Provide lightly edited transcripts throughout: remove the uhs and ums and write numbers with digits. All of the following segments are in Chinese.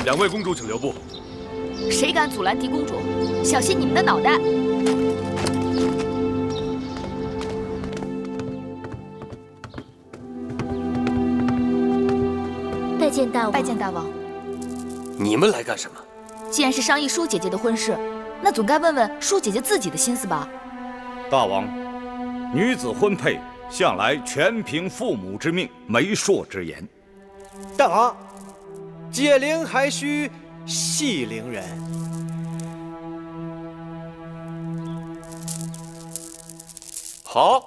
两位公主，请留步。谁敢阻拦狄公主，小心你们的脑袋！拜见大王。拜见大王。你们来干什么？既然是商议舒姐姐的婚事，那总该问问舒姐姐自己的心思吧。大王，女子婚配向来全凭父母之命、媒妁之言。大王，解铃还须系铃人。好，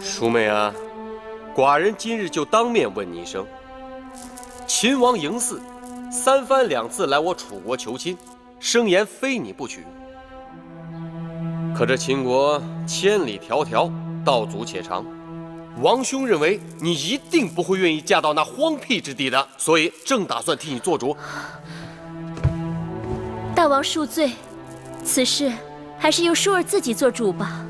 淑妹啊，寡人今日就当面问你一声：秦王嬴驷3番2次来我楚国求亲，声言非你不娶。可这秦国千里迢迢，道阻且长。王兄认为你一定不会愿意嫁到那荒僻之地的，所以正打算替你做主。大王恕罪，此事还是由舒儿自己做主吧。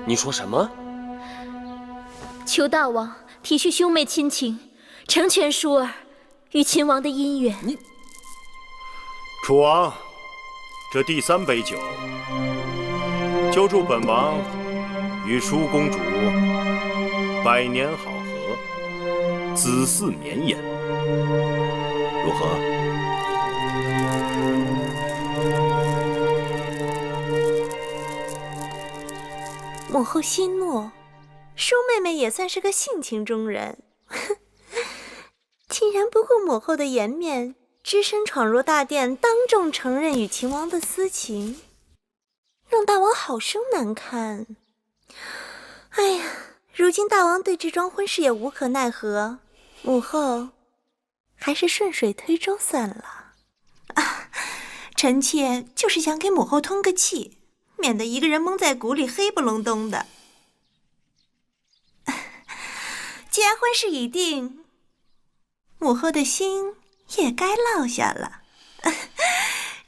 你说什么？求大王体恤兄妹亲情，成全舒儿与秦王的姻缘。楚王，这第3杯酒，就祝本王与舒公主百年好合，子嗣绵延，如何？母后息怒，舒妹妹也算是个性情中人，竟然不顾母后的颜面，只身闯入大殿，当众承认与秦王的私情，让大王好生难堪。哎呀，如今大王对这桩婚事也无可奈何，母后还是顺水推舟算了。啊，臣妾就是想给母后通个气，免得一个人蒙在鼓里，黑不隆咚的。既然婚事已定，母后的心也该落下了。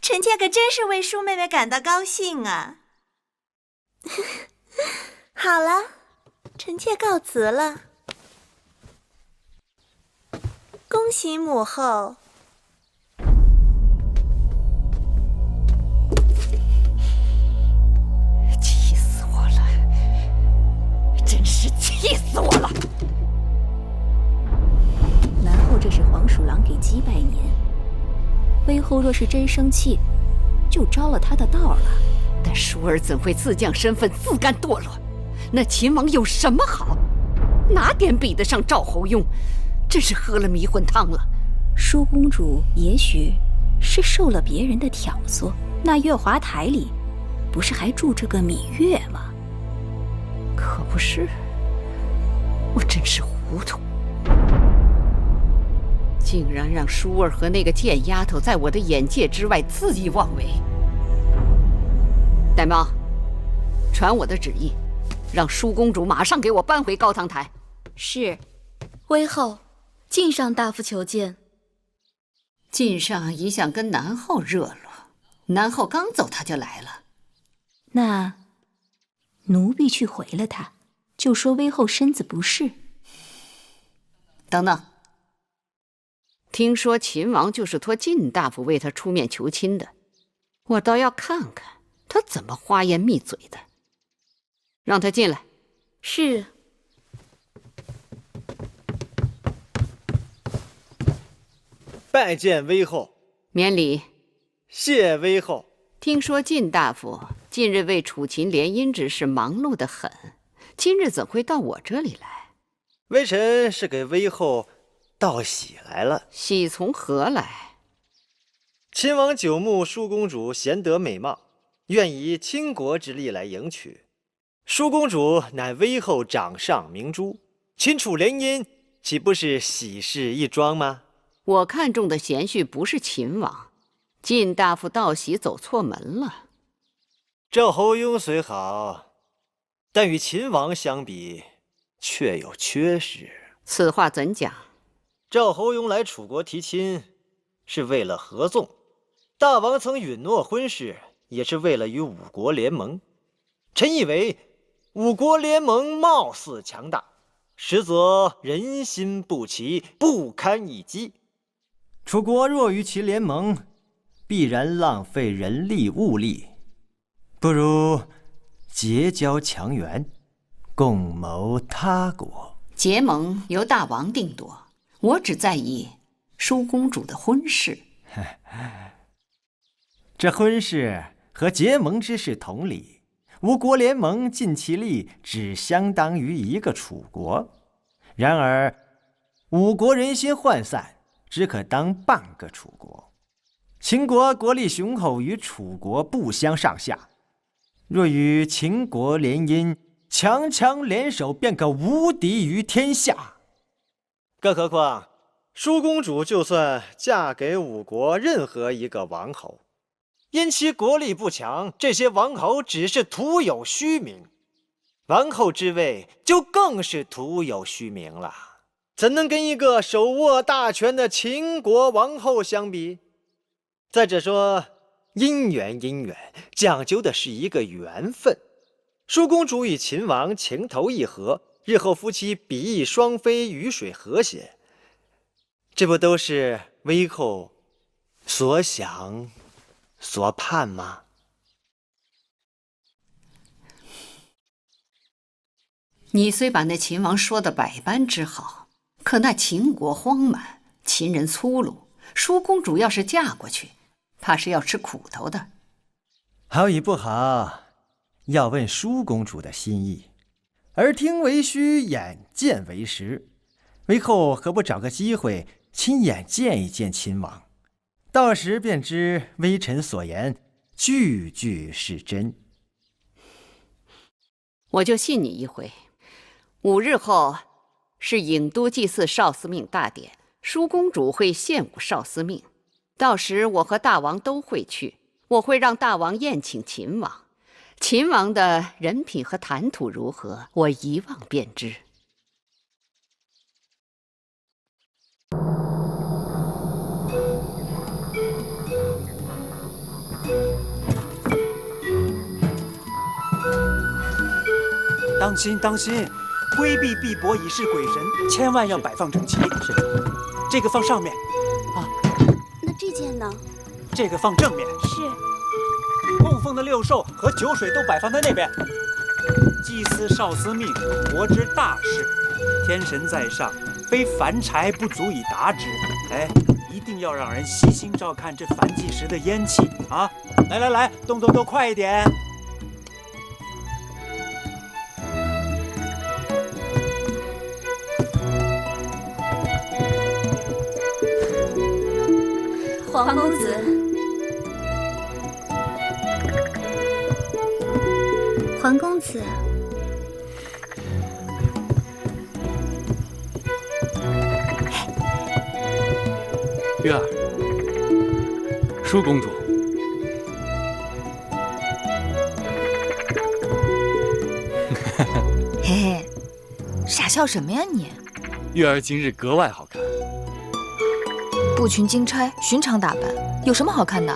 臣妾可真是为舒妹妹感到高兴啊！好了，臣妾告辞了。恭喜母后！气死我了！真是气死我了！南后这是黄鼠狼给鸡拜年，威后若是真生气，就着了他的道了。但舒儿怎会自降身份，自甘堕落？那秦王有什么好？哪点比得上赵侯雍？真是喝了迷魂汤了。舒公主也许是受了别人的挑唆，那月华台里不是还住着个芈月吗？可不是，我真是糊涂，竟然让舒儿和那个贱丫头在我的眼界之外恣意妄为。玳瑁，传我的旨意，让舒公主马上给我搬回高堂台。是，威后，晋上大夫求见。晋上一向跟南后热络，南后刚走他就来了。那奴婢去回了他，就说威后身子不适。等等，听说秦王就是托晋大夫为他出面求亲的，我倒要看看他怎么花言密嘴的。让他进来。是。拜见威后。免礼。谢威后。听说晋大夫近日为楚秦联姻之事忙碌得很，今日怎会到我这里来？微臣是给威后道喜来了。喜从何来？秦王久慕舒公主贤德美貌，愿以倾国之力来迎娶。舒公主乃威后掌上明珠，秦楚联姻岂不是喜事一桩吗？我看中的贤婿不是秦王，晋大夫道喜走错门了。赵侯雍虽好，但与秦王相比，确有缺失。此话怎讲？赵侯雍来楚国提亲，是为了合纵；大王曾允诺婚事，也是为了与五国联盟。臣以为，五国联盟貌似强大，实则人心不齐，不堪一击。楚国若与其联盟，必然浪费人力物力，不如结交强援，共谋他国。结盟由大王定夺，我只在意舒公主的婚事。这婚事和结盟之事同理，吴国联盟尽其力，只相当于一个楚国。然而，五国人心涣散，只可当半个楚国。秦国国力雄厚，与楚国不相上下。若与秦国联姻，强强联手，便可无敌于天下。更何况，舒公主就算嫁给吴国任何一个王侯，因其国力不强，这些王侯只是徒有虚名。王后之位就更是徒有虚名了，怎能跟一个手握大权的秦国王后相比？再者说，姻缘讲究的是一个缘分。舒公主与秦王情投意合，日后夫妻比翼双飞，鱼水和谐，这不都是微后所想所盼吗？你虽把那秦王说的百般之好，可那秦国荒蛮，秦人粗鲁，舒公主要是嫁过去，怕是要吃苦头的。好与不好，要问舒公主的心意。耳听为虚，眼见为实。为后何不找个机会，亲眼见一见秦王？到时便知微臣所言句句是真。我就信你一回。5日后是郢都祭祀少司命大典，舒公主会献舞少司命，到时我和大王都会去，我会让大王宴请秦王。秦王的人品和谈吐如何，我一望便知。当心当心，规避碧帛以示鬼神，千万要摆放整齐。是，这个放上面。啊，那这件呢？这个放正面。是。供奉的六兽和酒水都摆放在那边。祭司少司命，国之大事，天神在上，非凡柴不足以达之。哎，一定要让人悉心照看这燔祭时的烟气啊！来，动作快一点。黄公子，黄公子，月儿，舒公主，嘿嘿，傻笑什么呀你？月儿今日格外好看。步裙金钗，寻常打扮，有什么好看的？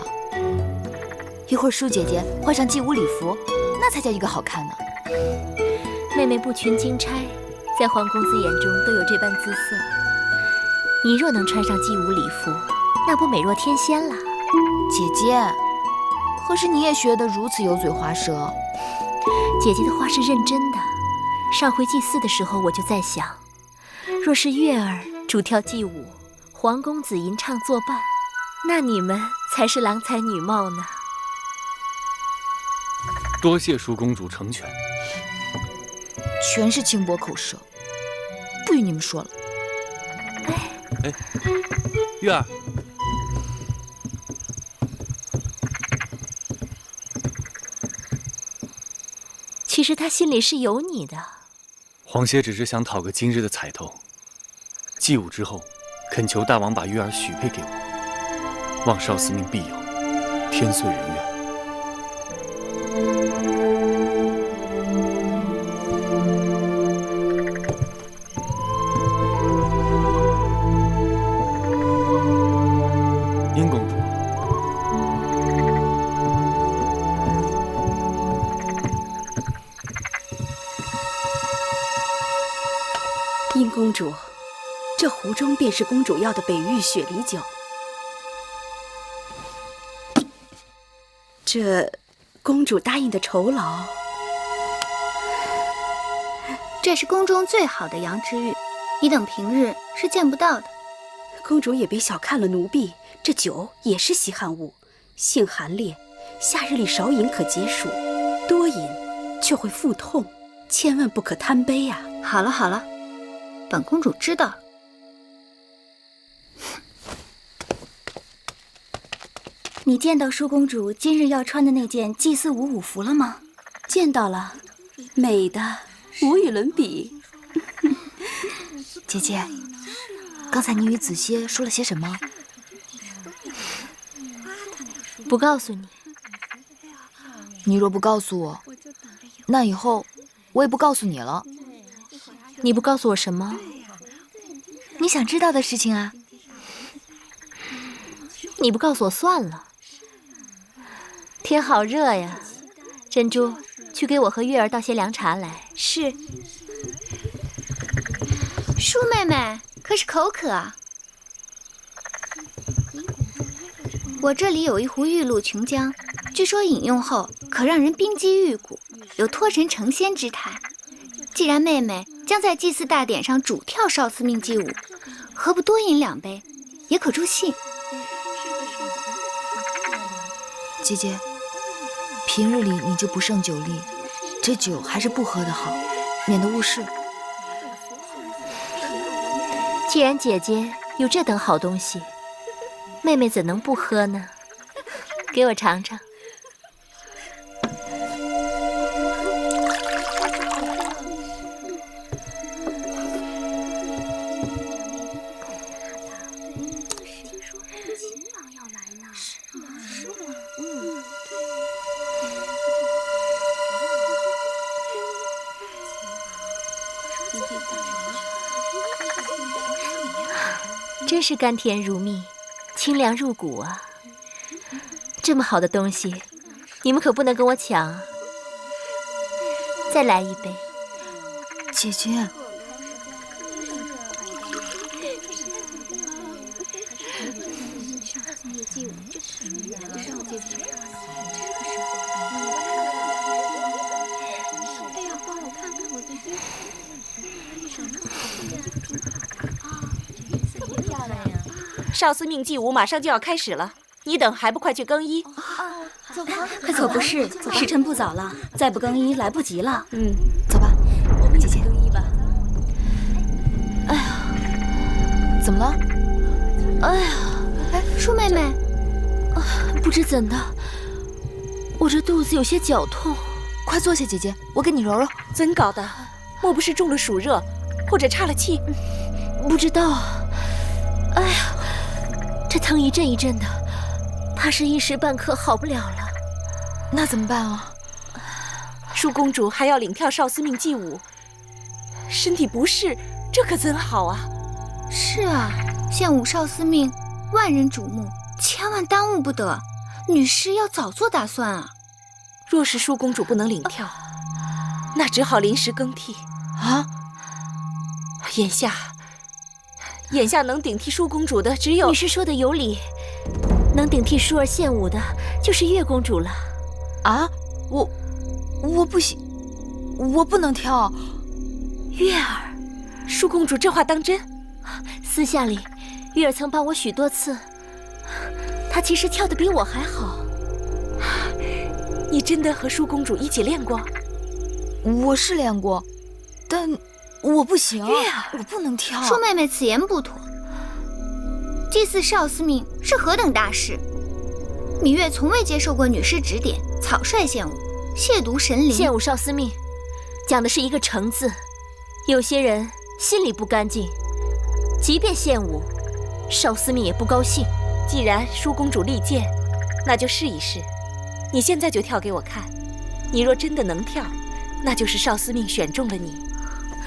一会儿舒姐姐换上祭舞礼服，那才叫一个好看呢。妹妹步裙金钗，在黄公子眼中都有这般姿色。你若能穿上祭舞礼服，那不美若天仙了。姐姐，何时你也学得如此油嘴滑舌？姐姐的话是认真的。上回祭祀的时候，我就在想，若是月儿主跳祭舞，黄公子吟唱作伴，那你们才是郎才女貌呢。多谢舒公主成全。全是轻薄口舌，不与你们说了。哎，月儿，其实他心里是有你的。皇歇只是想讨个今日的彩头，祭舞之后，恳求大王把月儿许配给我，望少司命庇佑，天遂人愿。殷公主，殷公主，这壶中便是公主要的北域雪梨酒。这公主答应的酬劳，这是宫中最好的羊脂玉，你等平日是见不到的。公主也别小看了奴婢，这酒也是稀罕物，性寒烈，夏日里少饮可解暑，多饮却会腹痛，千万不可贪杯呀。好了好了，本公主知道了。你见到舒公主今日要穿的那件祭祀舞服了吗？见到了，美的无与伦比。姐姐，刚才你与子歇说了些什么？不告诉你。你若不告诉我，那以后我也不告诉你了。你不告诉我什么？你想知道的事情啊。你不告诉我算了。天好热呀，珍珠，去给我和月儿倒些凉茶来。是。舒妹妹，可是口渴啊？我这里有一壶玉露琼浆，据说饮用后可让人冰肌玉骨，有脱神成仙之态。既然妹妹将在祭祀大典上主跳少司命祭舞，何不多饮2杯，也可助兴。姐姐，平日里你就不胜酒力，这酒还是不喝的好，免得误事。既然姐姐有这等好东西，妹妹怎能不喝呢？给我尝尝。真是甘甜如蜜，清凉入骨啊！这么好的东西，你们可不能跟我抢啊！再来一杯。姐姐，少司命祭舞马上就要开始了，你等还不快去更衣？走吧。可不是，时辰不早了，再不更衣来不及了。走吧，我们一起更衣吧。哎呀，怎么了？哎呀，舒妹妹，不知怎的，我这肚子有些绞痛。快坐下，姐姐，我给你揉揉。怎搞的？莫不是中了暑热，或者岔了气？不知道。哎呀，这疼一阵一阵的，怕是一时半刻好不了了。那怎么办啊？舒公主还要领跳少司命祭舞，身体不适，这可怎好啊？是啊，献舞少司命，万人瞩目，千万耽误不得。女士要早做打算啊。若是舒公主不能领跳，那只好临时更替啊。眼下能顶替舒公主的只有……女士说的有理，能顶替舒儿献舞的就是月公主了。啊，我不行，我不能跳。月儿，舒公主这话当真？私下里，月儿曾帮我许多次，她其实跳得比我还好。你真的和舒公主一起练过？我是练过，但我不行。月儿，我不能跳。舒妹妹此言不妥。祭祀少司命是何等大事，芈月从未接受过女师指点，草率献舞，亵渎神灵。献舞少司命，讲的是一个诚字。有些人心里不干净，即便献舞，少司命也不高兴。既然舒公主力荐，那就试一试。你现在就跳给我看。你若真的能跳，那就是少司命选中了你，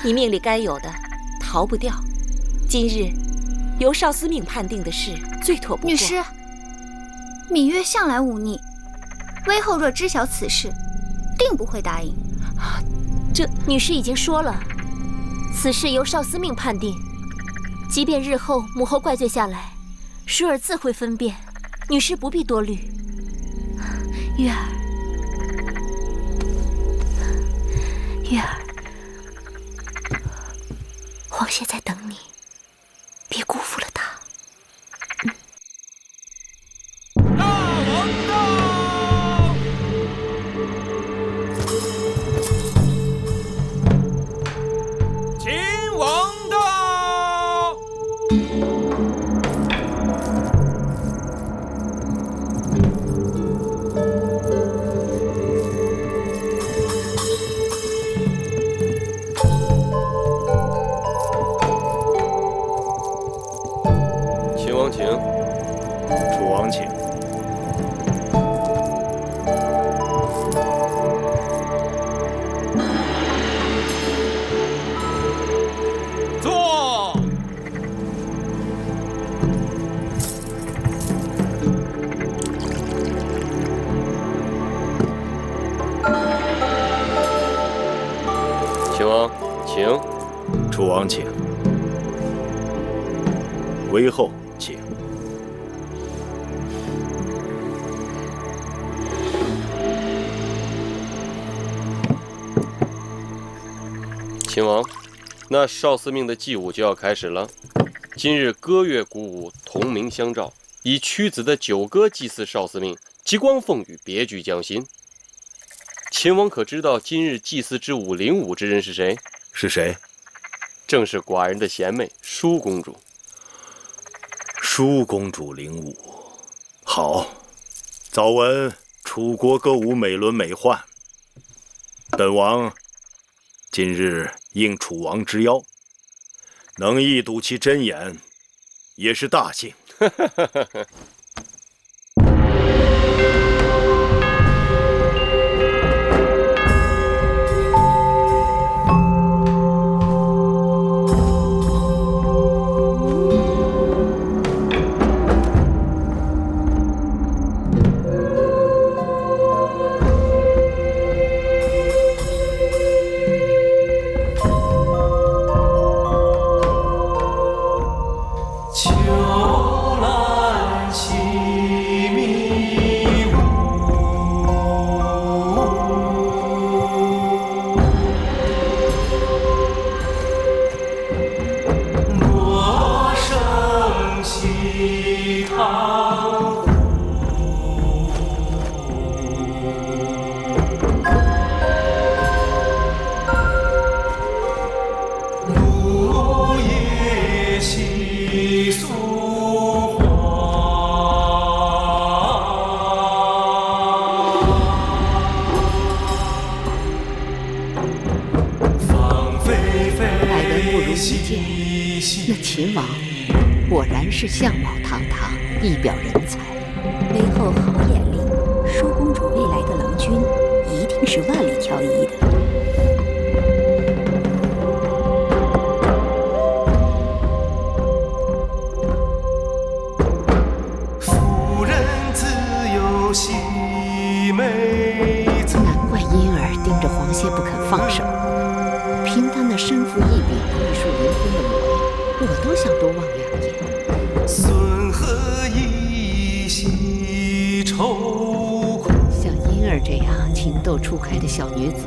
你命里该有的逃不掉。今日由少司命判定的事最妥不过。女师，芈月向来忤逆，微后若知晓此事，定不会答应。这女师已经说了，此事由少司命判定。即便日后母后怪罪下来，舒儿自会分辨，女士不必多虑。月儿，月儿，皇爷在等你，别辜负了他。秦王到！秦王请。楚王请。坐。秦王请。楚王请。韦后请。秦王，那少司命的祭舞就要开始了。今日歌乐鼓舞，同鸣相召，以屈子的九歌祭祀少司命，极光凤羽，别具匠心。秦王可知道今日祭祀之舞领舞之人是谁？是谁？正是寡人的贤妹舒公主。舒公主领舞，好。早闻楚国歌舞美轮美奂，本王今日应楚王之邀，能一睹其真颜，也是大幸。那秦王果然是相貌堂堂，一表人才。韦后好脸力，舒公主未来的郎君一定是万里挑一的。夫人自有细美。难怪婴儿盯着黄歇不肯放手。凭他那身负异禀、玉树临风的模样，我都想多望两眼。孙何以息愁苦？像婴儿这样情窦初开的小女子，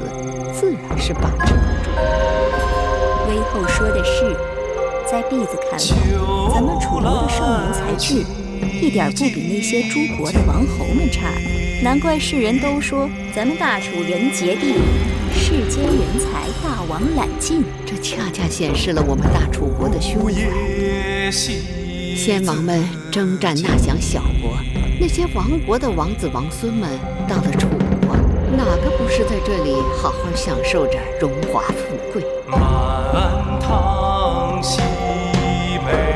自然是把持不住。韦后说的是，在婢子看来，咱们楚国的盛年才俊，一点不比那些诸国的王侯们差呢。难怪世人都说咱们大楚人杰地灵，世间人才大王揽尽。这恰恰显示了我们大楚国的胸怀。先王们征战纳降小国，那些亡国的王子王孙们到了楚国，哪个不是在这里好好享受着荣华富贵？满堂喜美。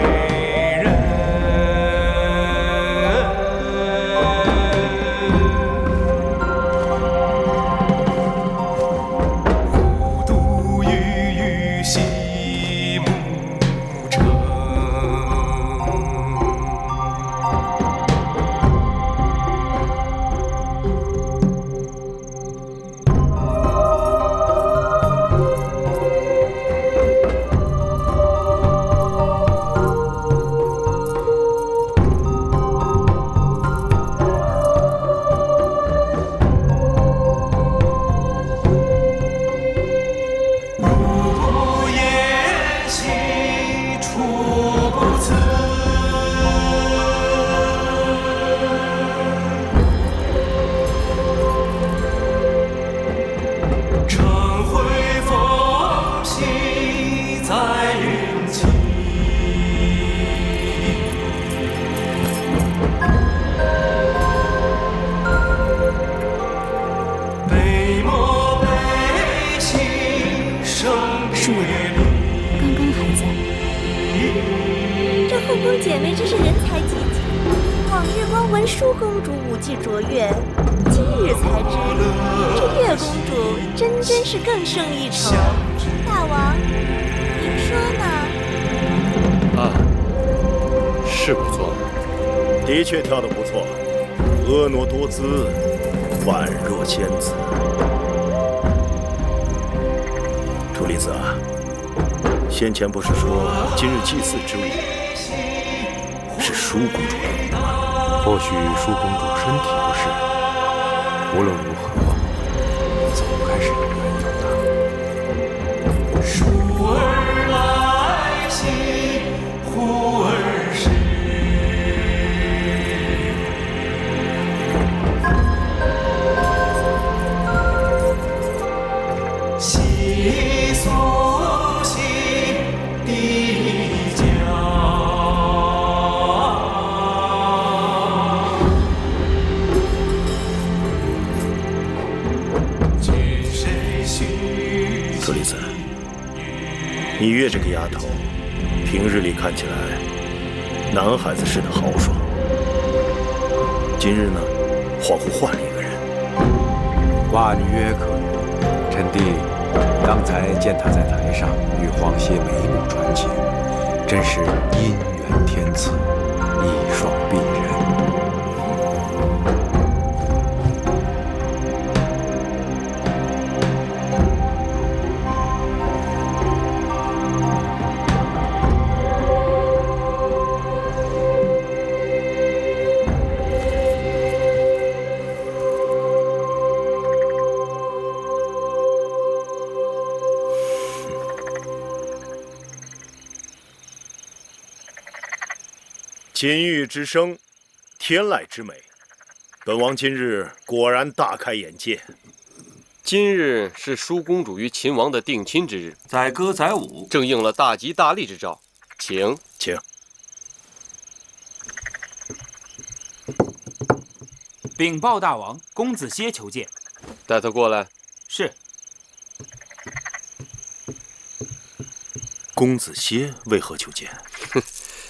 在云起。北漠北行胜别离。刚刚还在。这后宫姐妹真是人才济济。往日光闻舒公主武技卓越，今日才知这月公主真是更胜一筹。大王，您说呢？啊，是不错，的确跳得不错，婀娜多姿，宛若仙子。楚离子啊，先前不是说今日祭祀之物是舒公主的吗？或许舒公主身体不适，无论如何，总该是有缘由的。疏儿来兮，忽而逝。悉苏兮地角。楚离子，你月这个丫头，平日里看起来男孩子似的豪爽，今日呢，恍惚换了一个人。寡女约可与，臣弟刚才见她在台上与黄歇眉目传情，真是姻缘天赐，一双璧人。金玉之声，天籁之美，本王今日果然大开眼界。今日是舒公主与秦王的定亲之日，载歌载舞，正应了大吉大利之兆。请。禀报大王，公子歇求见。带他过来。是。公子歇为何求见？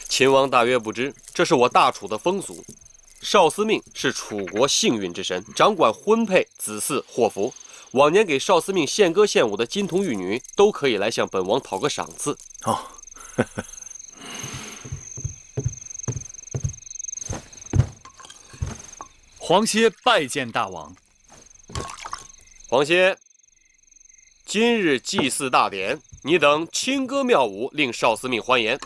秦王大约不知，这是我大楚的风俗。少司命是楚国幸运之神，掌管婚配、子嗣、祸福。往年给少司命献歌献舞的金童玉女，都可以来向本王讨个赏赐。哦，黄歇拜见大王。黄歇，今日祭祀大典，你等轻歌妙舞，令少司命欢颜。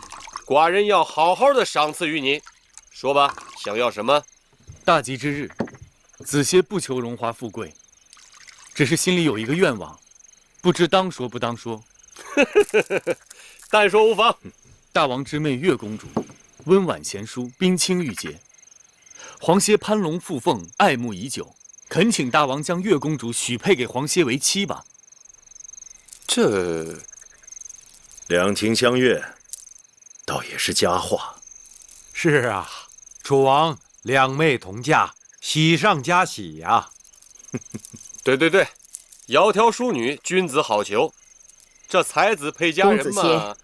寡人要好好的赏赐于你。说吧，想要什么？大吉之日，子歇不求荣华富贵，只是心里有一个愿望，不知当说不当说。但说无妨。大王之妹月公主，温婉贤淑，冰清玉洁。黄歇攀龙附凤，爱慕已久，恳请大王将月公主许配给黄歇为妻吧。这两情相悦，倒也是佳话。是啊，楚王两妹同嫁，喜上加喜呀。对，窈窕淑女，君子好逑。这才子配佳人嘛。公子歇，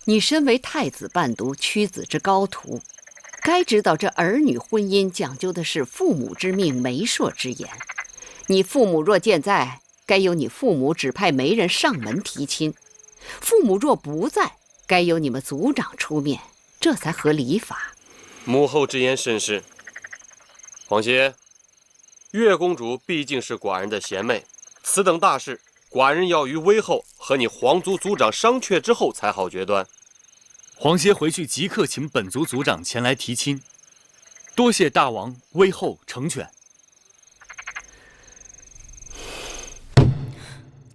你身为太子伴读，屈子之高徒，该知道这儿女婚姻讲究的是父母之命，媒妁之言。你父母若健在，该由你父母指派媒人上门提亲；父母若不在，该由你们族长出面，这才合礼法。母后之言甚是。黄歇，月公主毕竟是寡人的贤妹，此等大事，寡人要于微后和你皇族族长商榷之后才好决断。黄歇回去即刻请本族族长前来提亲，多谢大王微后成全。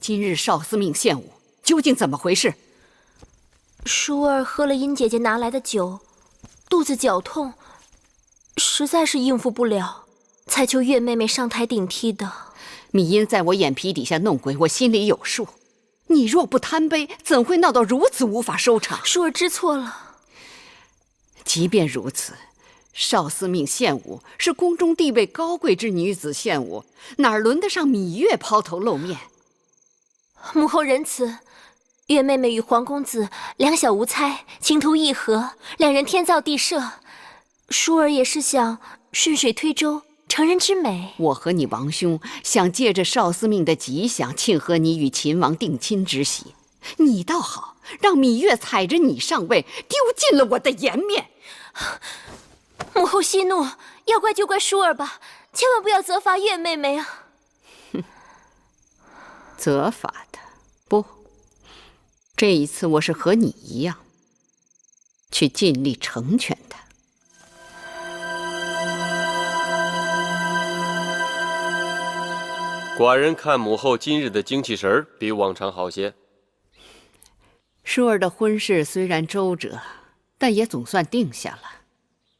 今日少司命献舞，究竟怎么回事？舒儿喝了殷姐姐拿来的酒，肚子绞痛，实在是应付不了，才求月妹妹上台顶替的。米音在我眼皮底下弄鬼，我心里有数。你若不贪杯，怎会闹到如此无法收场？舒儿知错了。即便如此，少司命献舞是宫中地位高贵之女子献舞，哪轮得上芈月抛头露面？母后仁慈，月妹妹与皇公子两小无猜，情投意合，两人天造地设。舒儿也是想顺水推舟，成人之美。我和你王兄想借着少司命的吉祥，庆贺你与秦王定亲之喜。你倒好，让芈月踩着你上位，丢尽了我的颜面。母后息怒，要怪就怪舒儿吧，千万不要责罚月妹妹啊！责罚她？不，这一次我是和你一样，去尽力成全她。寡人看母后今日的精气神儿比往常好些。舒儿的婚事虽然周折，但也总算定下了。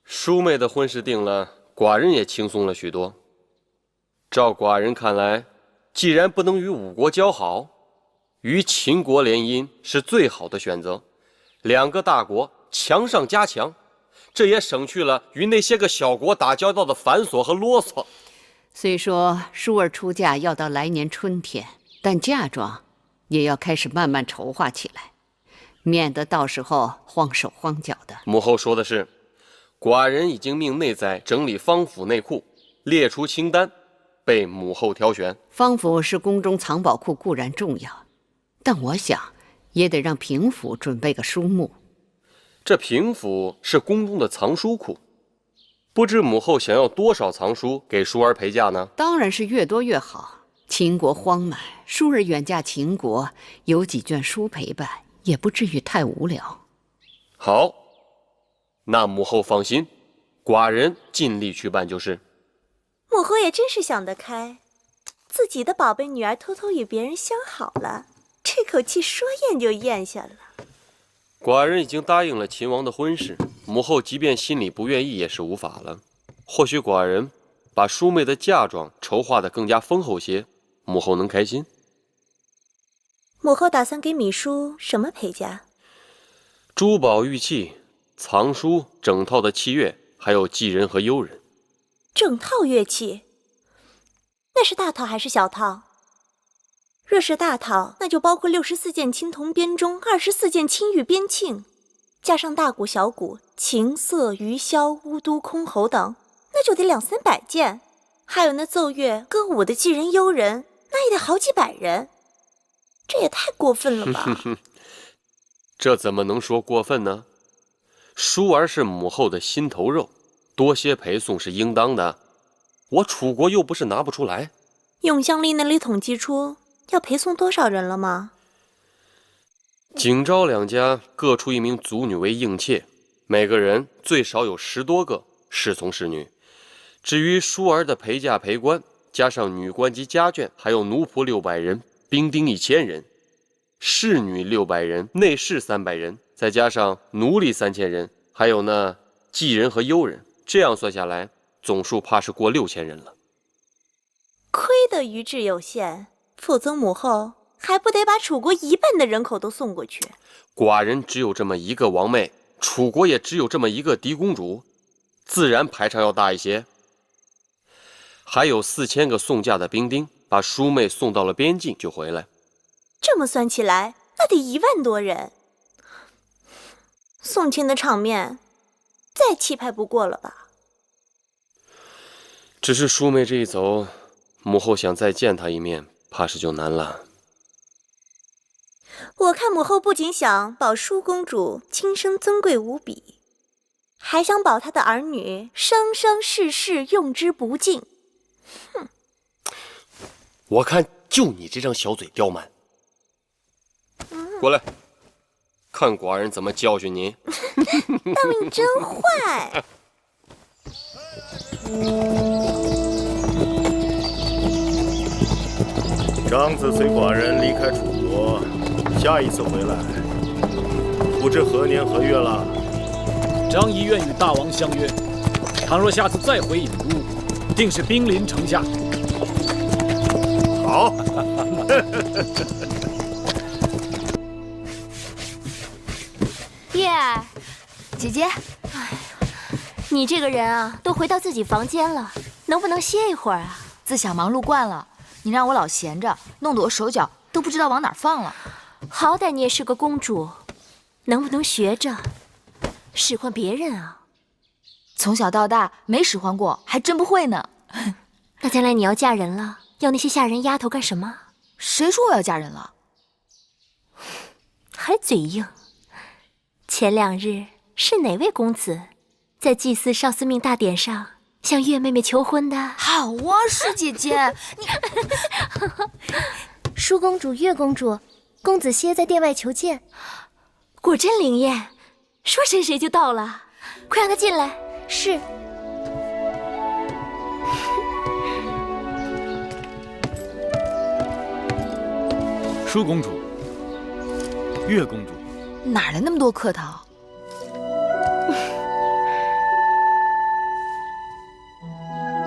淑妹的婚事定了，寡人也轻松了许多。照寡人看来，既然不能与五国交好，与秦国联姻是最好的选择。两个大国强上加强，这也省去了与那些个小国打交道的繁琐和啰嗦。虽说舒儿出嫁要到来年春天，但嫁妆也要开始慢慢筹划起来，免得到时候慌手慌脚的。母后说的是，寡人已经命内宰整理方府内库，列出清单，被母后挑选。方府是宫中藏宝库，固然重要，但我想也得让平府准备个书目。这平府是宫中的藏书库，不知母后想要多少藏书给淑儿陪嫁呢？当然是越多越好。秦国荒蛮，淑儿远嫁秦国，有几卷书陪伴，也不至于太无聊。好，那母后放心，寡人尽力去办就是。母后也真是想得开，自己的宝贝女儿偷偷与别人相好了，这口气说咽就咽下了。寡人已经答应了秦王的婚事，母后即便心里不愿意也是无法了。或许寡人把淑妹的嫁妆筹划得更加丰厚些，母后能开心。母后打算给芈姝什么陪嫁？珠宝玉器、藏书、整套的器乐，还有妓人和幽人。整套乐器？那是大套还是小套？若是大套，那就包括64件青铜编钟，24件青玉编磬，加上大鼓、小鼓、琴瑟、鱼箫、巫都、箜篌等，那就得200-300件。还有那奏乐、歌舞的妓人、幽人，那也得好几百人。这也太过分了吧？这怎么能说过分呢？淑儿是母后的心头肉，多些陪送是应当的。我楚国又不是拿不出来。永乡令那里统计出要陪送多少人了吗？景昭两家各出1名族女为应妾，每个人最少有10多个侍从侍女。至于淑儿的陪嫁陪官，加上女官及家眷，还有奴仆600人，兵丁1000人，侍女600人，内侍300人，再加上奴隶3000人，还有那妓人和幽人，这样算下来，总数怕是过6000人了。亏得余志有限，否则母后还不得把楚国1半的人口都送过去？寡人只有这么一个王妹，楚国也只有这么一个嫡公主，自然排场要大一些。还有4000个送嫁的兵丁，把淑妹送到了边境就回来。这么算起来，那得1万多人。送亲的场面，再气派不过了吧？只是淑妹这一走，母后想再见她一面，怕是就难了。我看母后不仅想保淑公主亲生尊贵无比，还想保她的儿女生生世世用之不尽。哼！我看就你这张小嘴刁蛮。过来，看寡人怎么教训你。大明你真坏！张子随寡人离开楚国，下一次回来不知何年何月了。张仪愿与大王相约，倘若下次再回郢都，定是兵临城下。好。姐姐，你这个人啊，都回到自己房间了，能不能歇一会儿啊？自小忙碌惯了，你让我老闲着，弄得我手脚都不知道往哪儿放了。好歹你也是个公主，能不能学着使唤别人啊？从小到大没使唤过，还真不会呢。那将来你要嫁人了，要那些下人丫头干什么？谁说我要嫁人了？还嘴硬。前2日是哪位公子在祭祀少司命大典上向月妹妹求婚的？好啊，师姐姐，你舒公主、月公主，公子歇在殿外求见。果真灵验，说谁谁就到了，快让他进来。是。舒公主、月公主，哪来那么多客套？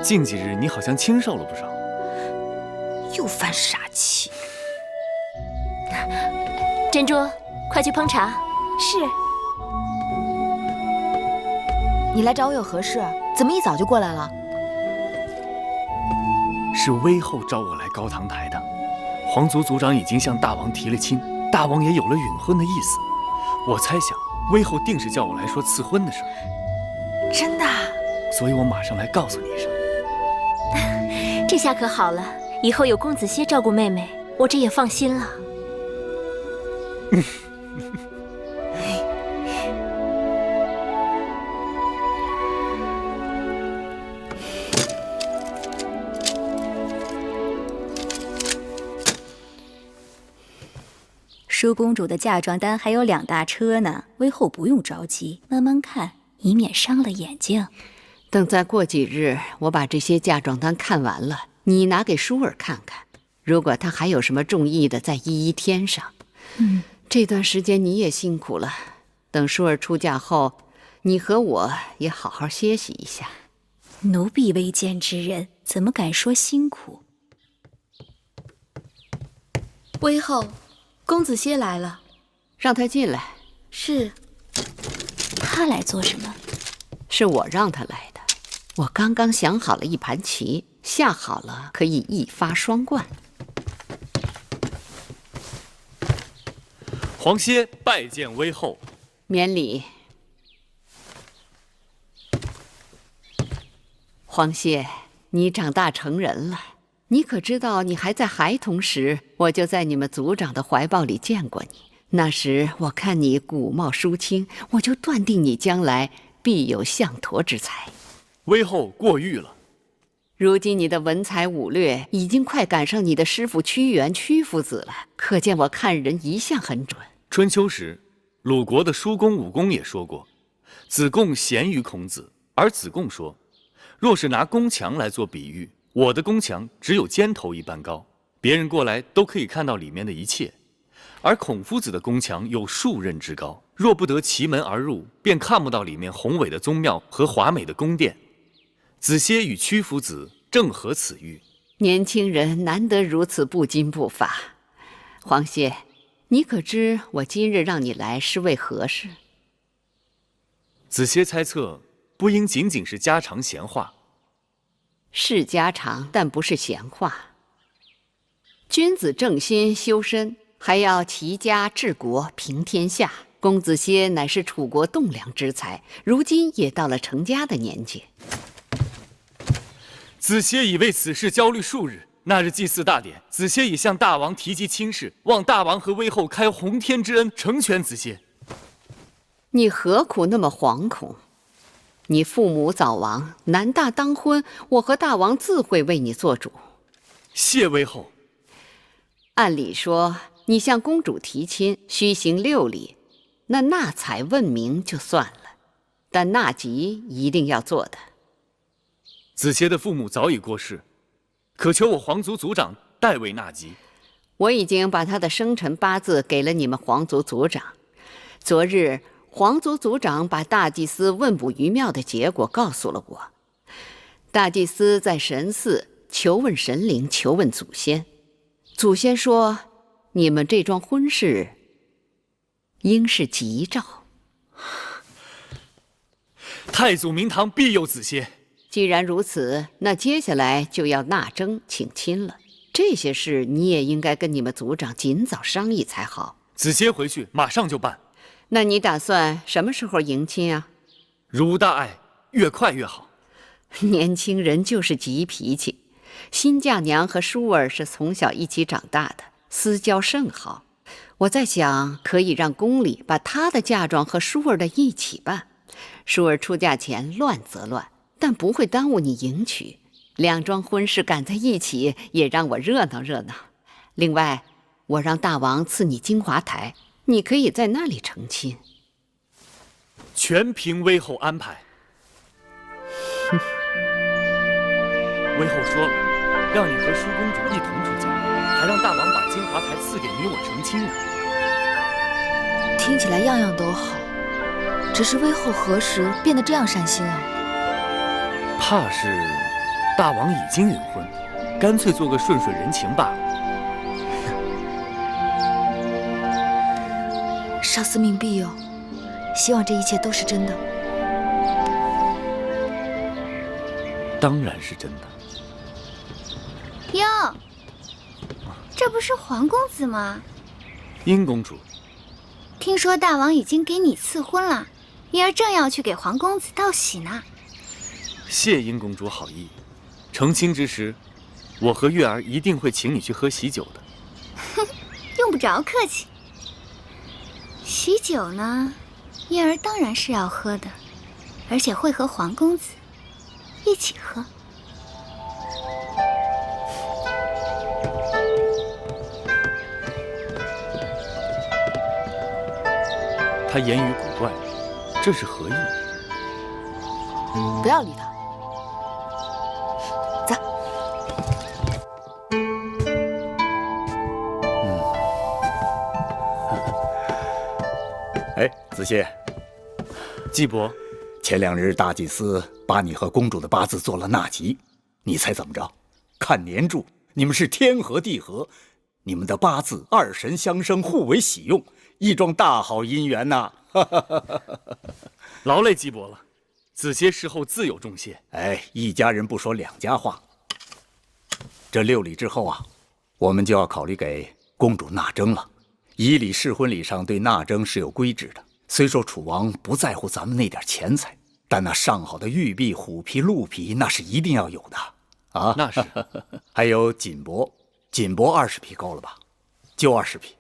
近几日你好像清瘦了不少，又犯傻气。珍珠，快去烹茶。是。你来找我有何事？怎么一早就过来了？是威后召我来高堂台的。皇族族长已经向大王提了亲，大王也有了允婚的意思。我猜想威后定是叫我来说赐婚的事。真的？所以我马上来告诉你一声。这下可好了，以后有公子歇照顾妹妹，我这也放心了。舒公主的嫁妆单还有2大车呢，微后不用着急，慢慢看，以免伤了眼睛。等再过几日，我把这些嫁妆单看完了，你拿给舒儿看看。如果她还有什么中意的，再一一添上。这段时间你也辛苦了，等舒儿出嫁后，你和我也好好歇息一下。奴婢未见之人，怎么敢说辛苦？微后，公子歇来了，让他进来。是。他来做什么？是我让他来的。我刚刚想好了一盘棋，下好了可以一发双冠。皇歇拜见威后。免礼。皇歇，你长大成人了，你可知道你还在孩童时，我就在你们族长的怀抱里见过你。那时我看你古貌淑清，我就断定你将来必有相陀之才。威后过誉了。如今你的文才武略已经快赶上你的师父屈原屈夫子了，可见我看人一向很准。春秋时，鲁国的叔公武公也说过，子贡贤于孔子，而子贡说，若是拿宫墙来做比喻，我的宫墙只有尖头一般高，别人过来都可以看到里面的一切。而孔夫子的宫墙有数仞之高，若不得其门而入，便看不到里面宏伟的宗庙和华美的宫殿。子歇与屈夫子正合此喻。年轻人难得如此不矜不发。皇歇，你可知我今日让你来是为何事？子歇猜测，不应仅仅是家常闲话。是家常，但不是闲话。君子正心修身，还要齐家治国平天下。公子歇乃是楚国栋梁之才，如今也到了成家的年纪。子歇已为此事焦虑数日。那日祭祀大典，子歇已向大王提及亲事，望大王和威后开洪天之恩，成全子歇。你何苦那么惶恐？你父母早亡，男大当婚，我和大王自会为你做主。谢威后。按理说，你向公主提亲，须行6礼，那纳采问名就算了，但纳吉一定要做的。子歇的父母早已过世，可求我皇族族长代为纳吉。我已经把他的生辰八字给了你们皇族族长。昨日皇族族长把大祭司问卜于庙的结果告诉了我。大祭司在神寺求问神灵，求问祖先。祖先说，你们这桩婚事应是吉兆。太祖明堂必有子歇。既然如此，那接下来就要纳征请亲了。这些事你也应该跟你们族长尽早商议才好。子歇回去马上就办。那你打算什么时候迎亲啊？如无大碍，越快越好。年轻人就是急脾气。新嫁娘和舒儿是从小一起长大的，私交甚好。我在想，可以让宫里把她的嫁妆和舒儿的一起办。舒儿出嫁前乱则乱，但不会耽误你迎娶。两桩婚事赶在一起，也让我热闹热闹。另外，我让大王赐你金华台，你可以在那里成亲。全凭威后安排。威后说了，让你和舒公主一同出嫁，还让大王把金华台赐给你我成亲呢。听起来样样都好，只是威后何时变得这样善心了？怕是大王已经允婚，干脆做个顺水人情罢了。少司命庇佑，希望这一切都是真的。当然是真的。哟，这不是皇公子吗？殷公主，听说大王已经给你赐婚了，月儿正要去给皇公子道喜呢。谢殷公主好意，成亲之时，我和月儿一定会请你去喝喜酒的。哼，用不着客气。喜酒呢，月儿当然是要喝的，而且会和皇公子一起喝。他言语古怪，这是何意？不要理他。走。哎，子歇，季伯，前2日大祭司把你和公主的八字做了纳吉，你猜怎么着？看年柱，你们是天合地合，你们的八字二神相生，互为喜用，一桩大好姻缘呐！劳累季伯了，子歇事后自有重谢。哎，一家人不说两家话。这6礼之后啊，我们就要考虑给公主纳征了。仪礼试婚礼上对纳征是有规制的。虽说楚王不在乎咱们那点钱财，但那上好的玉璧、虎皮、鹿皮，那是一定要有的啊。那是。还有锦帛，锦帛20匹够了吧？就20匹。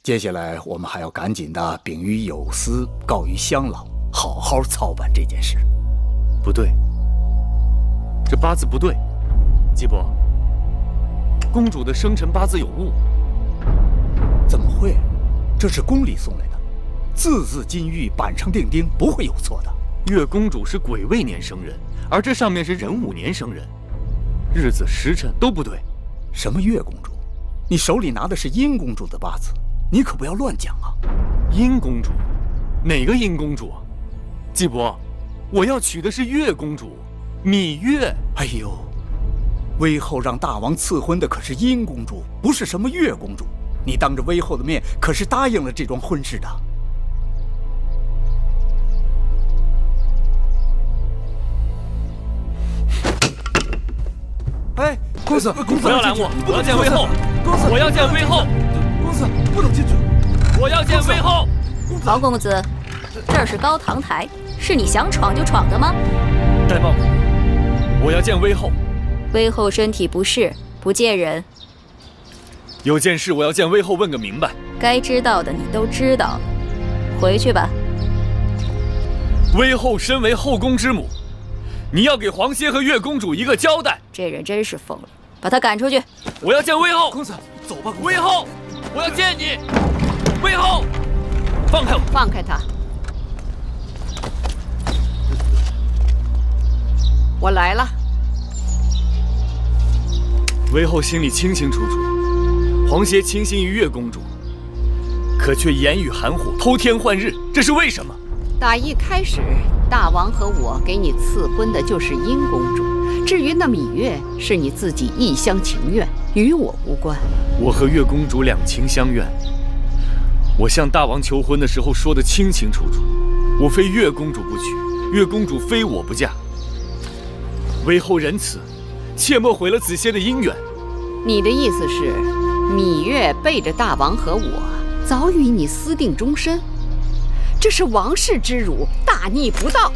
接下来我们还要赶紧的禀于有司，告于乡老，好好操办这件事。不对，这八字不对，季伯，公主的生辰八字有误。怎么会？这是宫里送来的，字字金玉，板上钉钉，不会有错的。月公主是癸未年生人，而这上面是壬午年生人，日子时辰都不对。什么月公主？你手里拿的是殷公主的八字，你可不要乱讲啊！殷公主？哪个殷公主？季伯，我要娶的是月公主，芈月。哎呦，威后让大王赐婚的可是殷公主，不是什么月公主。你当着威后的面可是答应了这桩婚事的。哎，公子，公子，不要拦我！我要见威后！公子，我要见威后！公子，不能进去！我要见威后！曹公子，这是高堂台，是你想闯就闯的吗？代报，我要见威后。威后身体不适，不见人。有件事我要见威后问个明白。该知道的你都知道了，回去吧。威后身为后宫之母，你要给皇歇和月公主一个交代。这人真是疯了，把他赶出去。我要见威后。公子，走吧。威后，我要见你。威后，放开我！放开他！我来了。威后心里清清楚楚，皇歇倾心于月公主，可却言语含糊，偷天换日，这是为什么？打一开始，大王和我给你赐婚的就是殷公主，至于那芈月，是你自己一厢情愿，与我无关。我和月公主两情相悦，我向大王求婚的时候说得清清楚楚，我非月公主不娶，月公主非我不嫁。为后仁慈，切莫毁了子歇的姻缘。你的意思是，芈月背着大王和我，早与你私定终身？这是王室之辱，大逆不道。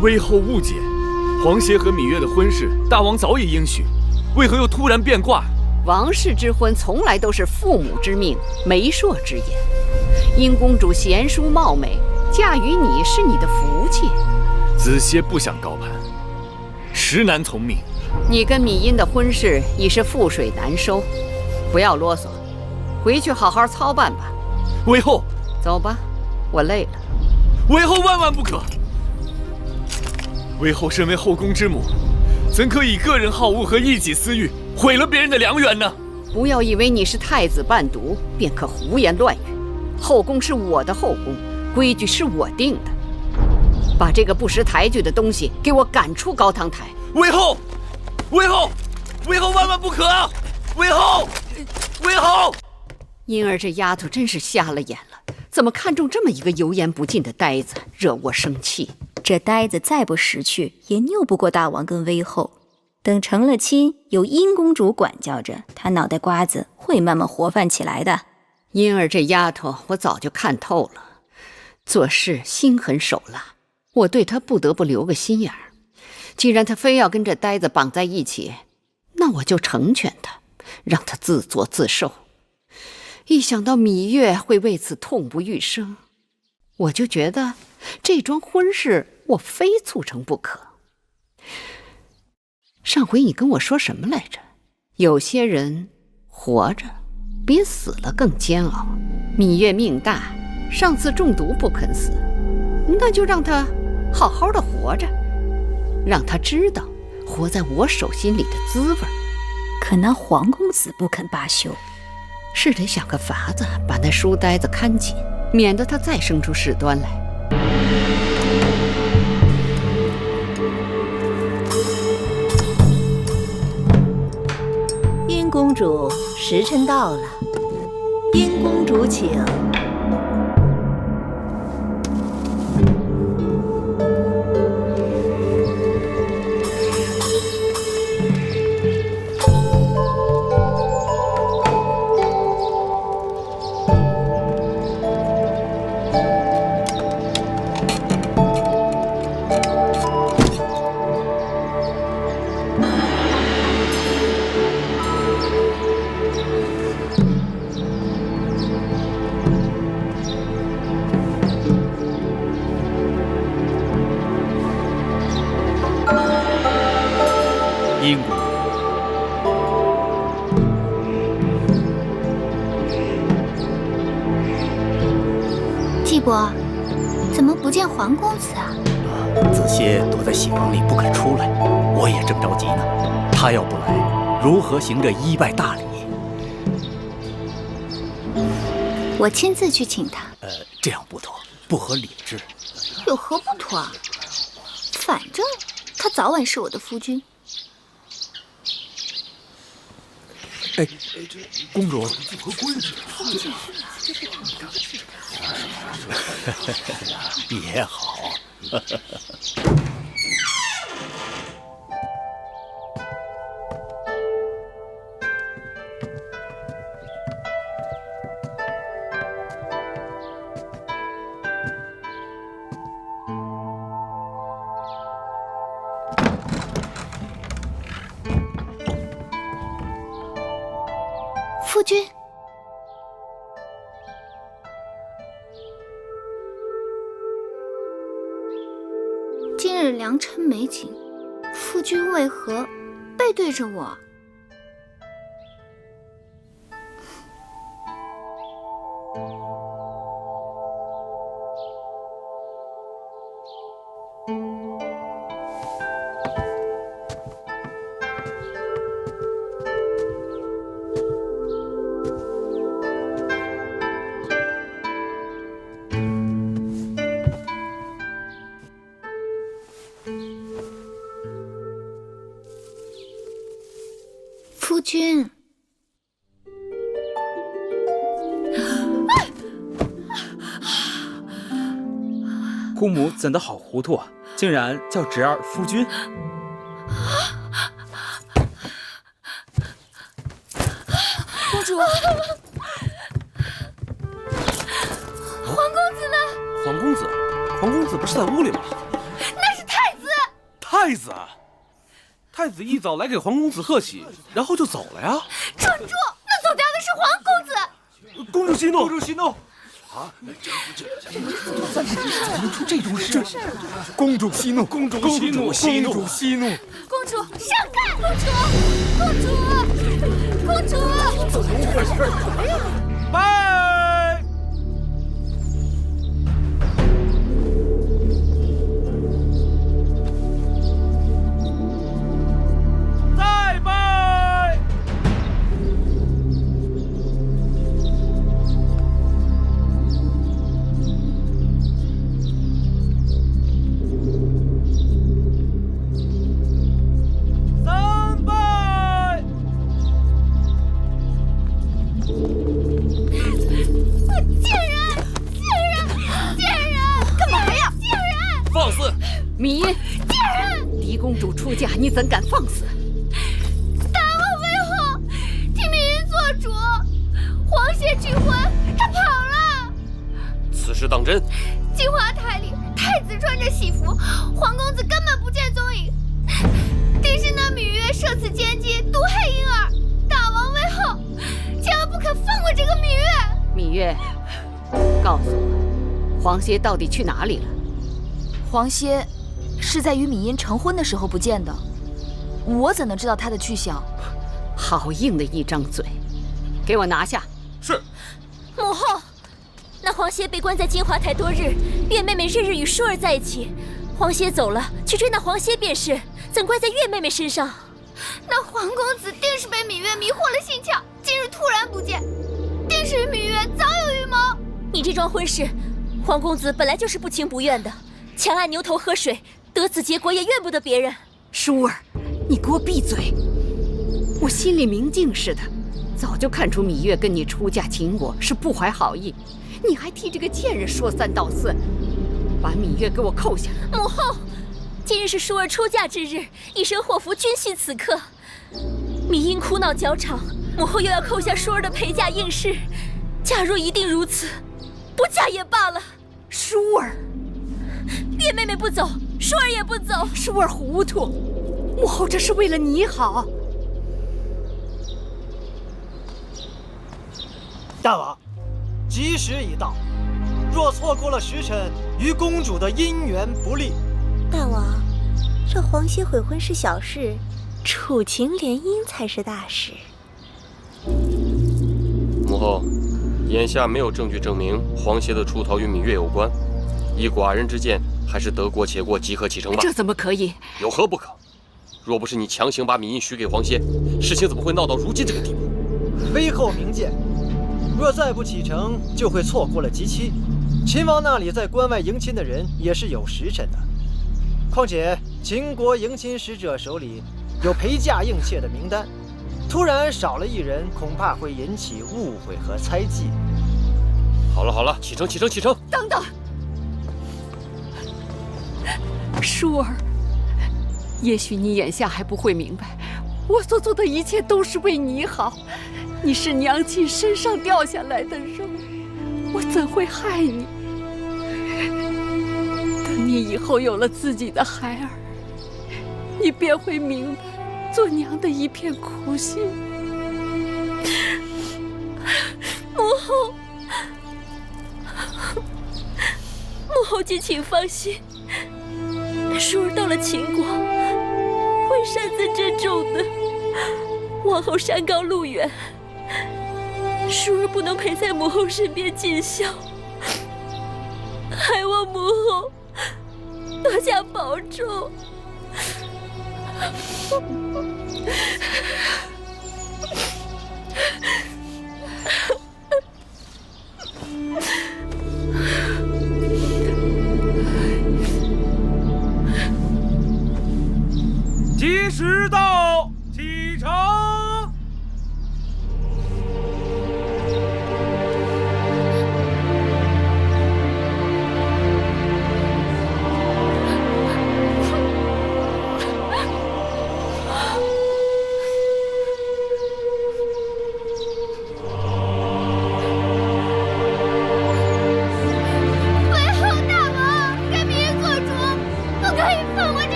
为后误解，皇协和芈月的婚事，大王早已应许，为何又突然变卦？王室之婚从来都是父母之命，媒妁之言。殷公主贤淑貌美，嫁与你是你的福气。子歇不想高攀，实难从命。你跟芈音的婚事已是覆水难收，不要啰嗦，回去好好操办吧。为后，走吧，我累了。为后万万不可！为后身为后宫之母，怎可以个人好恶和一己私欲毁了别人的良缘呢？不要以为你是太子伴读便可胡言乱语。后宫是我的后宫，规矩是我定的。把这个不识抬举的东西给我赶出高堂台！为后，为后，为后万万不可！为后，为后！因儿这丫头真是瞎了眼了，怎么看中这么一个油盐不进的呆子，惹我生气。这呆子再不识趣，也拗不过大王跟威后。等成了亲，有殷公主管教着，他脑袋瓜子会慢慢活泛起来的。因儿这丫头，我早就看透了，做事心狠手辣，我对她不得不留个心眼儿。既然她非要跟这呆子绑在一起，那我就成全她，让她自作自受。一想到芈月会为此痛不欲生，我就觉得这桩婚事我非促成不可。上回你跟我说什么来着？有些人活着比死了更煎熬。芈月命大，上次中毒不肯死，那就让她好好的活着，让她知道活在我手心里的滋味。可那黄公子不肯罢休，是得想个法子把那书呆子看紧，免得他再生出事端来。殷公主，时辰到了，殷公主请。殷公主，季伯，怎么不见黄公子啊？子歇躲在喜房里不肯出来，我也正着急呢。他要不来，如何行这一拜大礼？我亲自去请他。这样不妥，不合理智。有何不妥啊？反正他早晚是我的夫君。哎，公主，也好。夫君，今日良辰美景，夫君为何背对着我？夫君，姑母怎的好糊涂啊，竟然叫侄儿夫君。公主，皇公子呢？皇公子，皇公子不是在屋里吗？那是太子。太子，太子一早来给皇公子贺喜，然后就走了呀。蠢猪，那走掉的是皇公子。公主息怒，公主息怒。啊！怎么出这种事？公主息怒，公主息怒，公主息怒。公主上看，公主，公主，公主，怎么回事？拜！再拜！三拜！贱人，贱人，贱人，干嘛呀？贱人，放肆！芈音，贱人！狄公主出嫁，你怎敢放肆？大王为后，替芈音做主，皇协拒婚，他跑了。此事当真？金华台里，太子穿着喜服，皇公子根本不见踪影。定是那芈月设此奸计，毒害婴儿。大王为后，千万不可放过这个芈月。芈月，告诉我，黄歇到底去哪里了？黄歇是在与芈音成婚的时候不见的，我怎能知道他的去向？好硬的一张嘴，给我拿下！是。母后，那黄歇被关在金华台多日，月妹妹日日与舒儿在一起。黄歇走了，去追那黄歇便是，怎怪在月妹妹身上？那皇公子定是被芈月迷惑了心窍，今日突然不见，定是与芈月早有预谋。你这桩婚事，皇公子本来就是不情不愿的，强按牛头喝水，得此结果也怨不得别人。舒儿，你给我闭嘴！我心里明镜似的，早就看出芈月跟你出嫁秦国是不怀好意，你还替这个贱人说三道四，把芈月给我扣下！母后，今日是舒儿出嫁之日，一身祸福均系此刻。芈音哭闹较场，母后又要扣下舒儿的陪嫁应试。假若一定如此，不嫁也罢了。舒儿，月妹妹不走，舒儿也不走。舒儿糊涂，母后这是为了你好。大王，吉时已到，若错过了时辰，与公主的姻缘不利。大王，这黄歇悔婚是小事，楚秦联姻才是大事。母后，眼下没有证据证明黄歇的出逃与芈月有关，以寡人之见，还是得过且过，即刻启程吧。这怎么可以？有何不可？若不是你强行把芈音许给黄歇，事情怎么会闹到如今这个地步？微后明鉴，若再不启程，就会错过了吉期。秦王那里在关外迎亲的人也是有时辰的。况且秦国迎亲使者手里有陪嫁应妾的名单，突然少了一人，恐怕会引起误会和猜忌。好了好了，启程启程启程！等等，舒儿，也许你眼下还不会明白，我所做的一切都是为你好。你是娘亲身上掉下来的肉，我怎会害你？等你以后有了自己的孩儿，你便会明白做娘的一片苦心。母后，母后姐请放心，舒儿到了秦国，会擅自珍重的。往后山高路远，舒儿不能陪在母后身边尽孝，还望母后多加保重。吉时到，启程。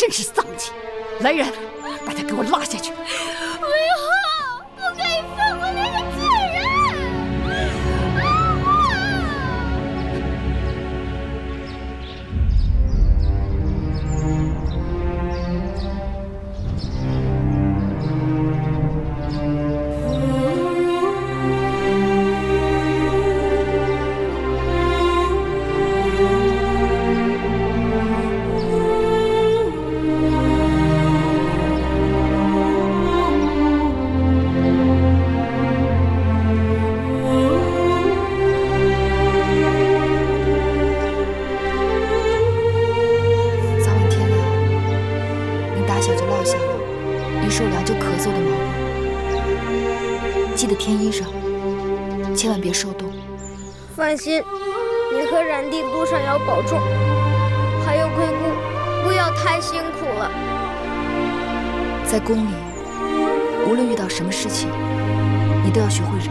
真是丧气！来人，把他给我拉下去！为何不可以放过那个贱人？千万别受冻。放心，你和冉帝路上要保重，还有魁姑，不要太辛苦了。在宫里，无论遇到什么事情，你都要学会忍，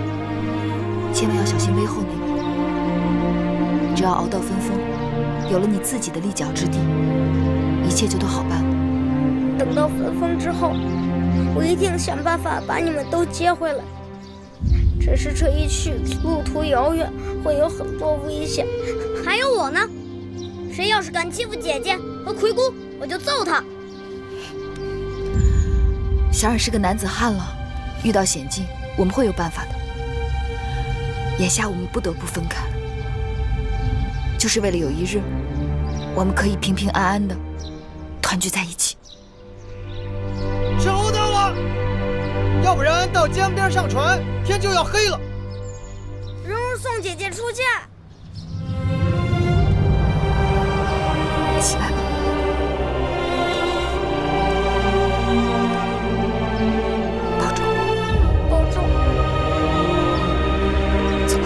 千万要小心威后那边。只要熬到分封，有了你自己的立脚之地，一切就都好办了。等到分封之后，我一定想办法把你们都接回来。只是这一去，路途遥远，会有很多危险。还有我呢，谁要是敢欺负姐姐和魁姑，我就揍他。小冉是个男子汉了，遇到险境，我们会有办法的。眼下我们不得不分开，就是为了有一日，我们可以平平安安的团聚在一起。迟到了，要不然到江边上船，天就要黑了。蓉蓉送姐姐出嫁。起来吧。保重。保重。走吧。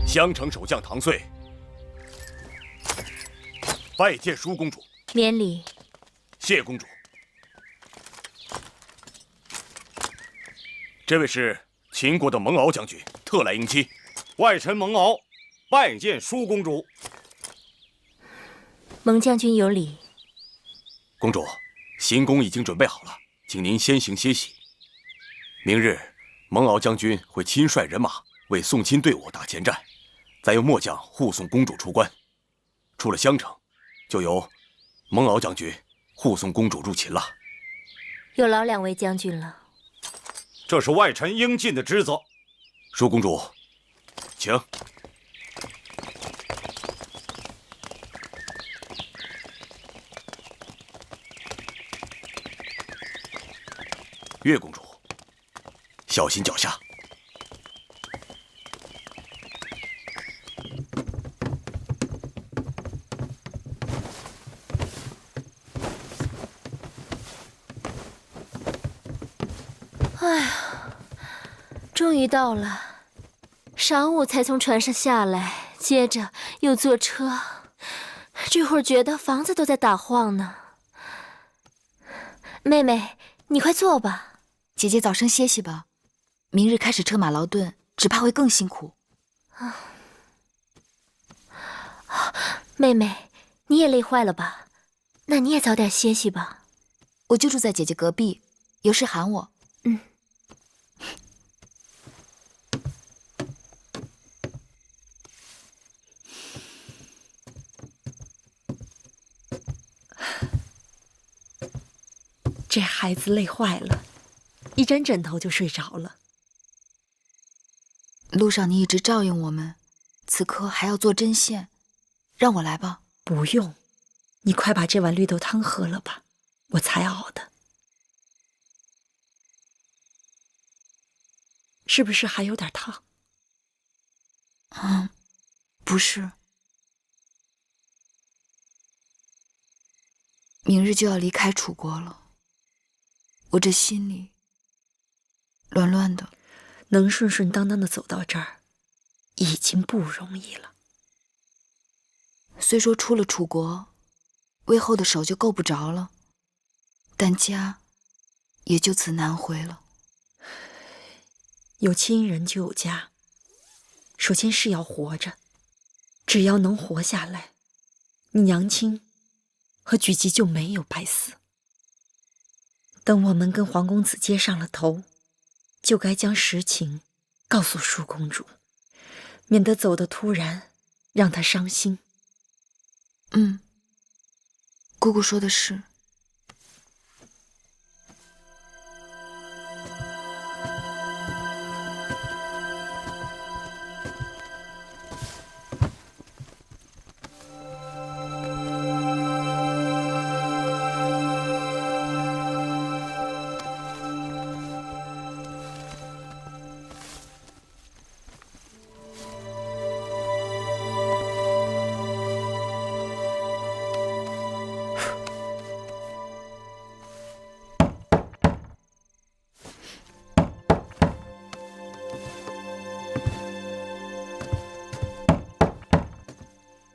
襄城守将唐遂拜见舒公主。免礼。谢公主。这位是秦国的蒙敖将军，特来迎亲。外臣蒙敖拜见舒公主。蒙将军有礼。公主，行宫已经准备好了，请您先行歇息。明日，蒙敖将军会亲率人马为送亲队伍打前站，再由末将护送公主出关。出了襄城，就由蒙敖将军护送公主入秦了。有劳两位将军了。这是外臣应尽的职责。舒公主，请。岳公主，小心脚下。终于到了，晌午才从船上下来，接着又坐车，这会儿觉得房子都在打晃呢。妹妹，你快坐吧。姐姐早生歇息吧，明日开始车马劳顿，只怕会更辛苦。妹妹，你也累坏了吧？那你也早点歇息吧。我就住在姐姐隔壁，有事喊我。这孩子累坏了，一沾枕头就睡着了。路上你一直照应我们，此刻还要做针线，让我来吧。不用，你快把这碗绿豆汤喝了吧，我才熬的。是不是还有点烫？不是。明日就要离开楚国了，我这心里乱乱的。能顺顺当当的走到这儿，已经不容易了。虽说出了楚国，魏后的手就够不着了，但家也就此难回了。有亲人就有家，首先是要活着，只要能活下来，你娘亲和举疾就没有白死。等我们跟黄公子接上了头，就该将实情告诉舒公主，免得走得突然，让她伤心。姑姑说的是。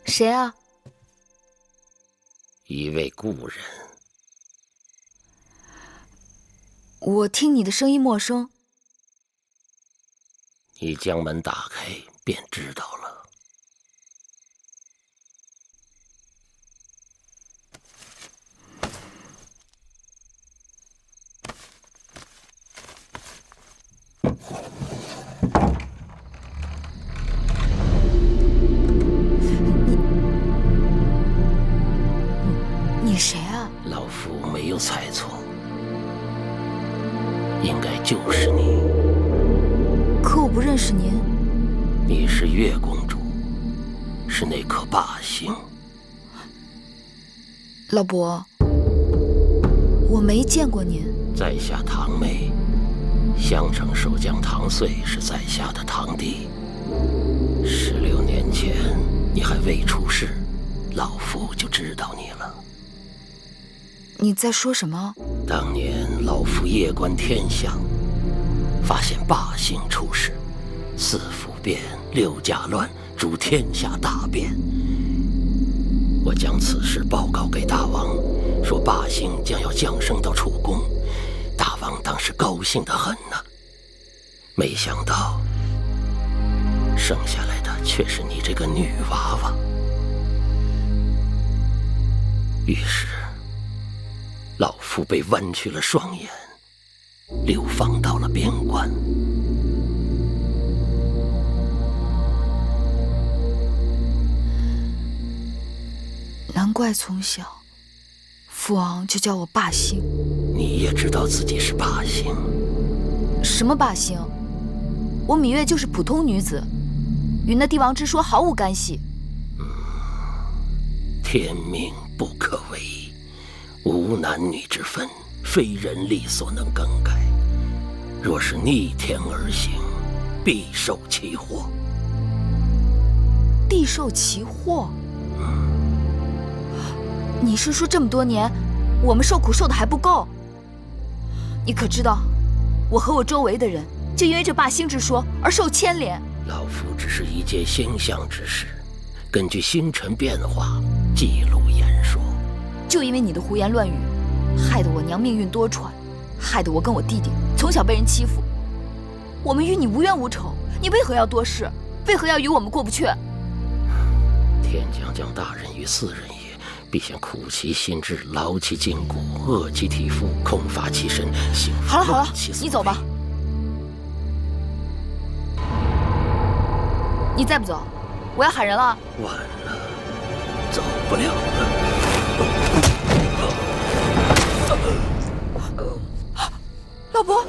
谁啊？一位故人。我听你的声音陌生。你将门打开，便知道了。你谁啊？老夫没有猜错，应该就是你。可我不认识您。你是月公主，是那颗霸星。老伯，我没见过您。在下堂妹，襄城守将唐遂是在下的堂弟。16年前你还未出世，老夫就知道你了。你在说什么？当年老夫夜观天象，发现霸星出世，4府变，6甲乱，主天下大变。我将此事报告给大王，说霸星将要降生到楚宫。大王当时高兴得很呢，没想到生下来的却是你这个女娃娃。于是老夫被剜去了双眼，流放到了边关。难怪从小父王就叫我霸星。你也知道自己是霸星？什么霸星？我芈月就是普通女子，与那帝王之说毫无干系。天命不可违，无男女之分，非人力所能更改。若是逆天而行，必受其祸。必受其祸？你是说这么多年，我们受苦受的还不够？你可知道，我和我周围的人就因为这罢兴之说而受牵连。老夫只是一件星象之事，根据星辰变化记录言说。就因为你的胡言乱语，害得我娘命运多舛，害得我跟我弟弟从小被人欺负。我们与你无冤无仇，你为何要多事？为何要与我们过不去？天将降大任于斯人也，必先苦其心志，劳其筋骨，饿其体肤，空乏其身，行好了好了，你走吧。你再不走，我要喊人了。晚了，走不了了。老伯，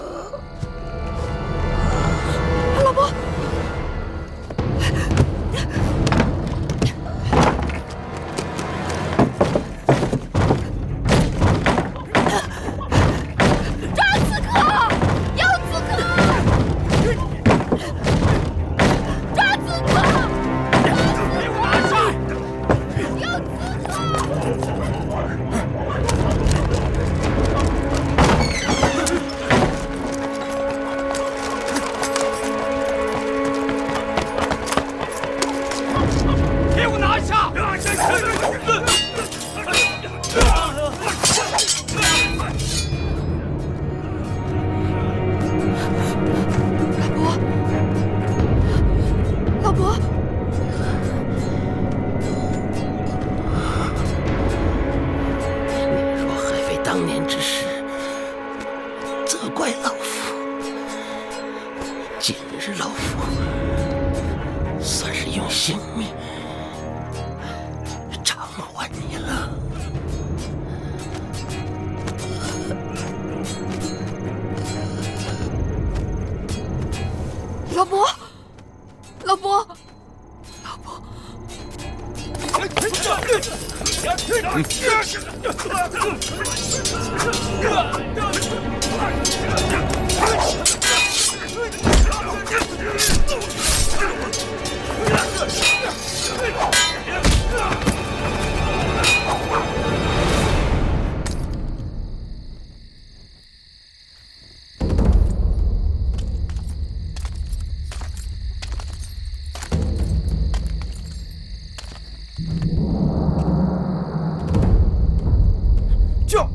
老伯。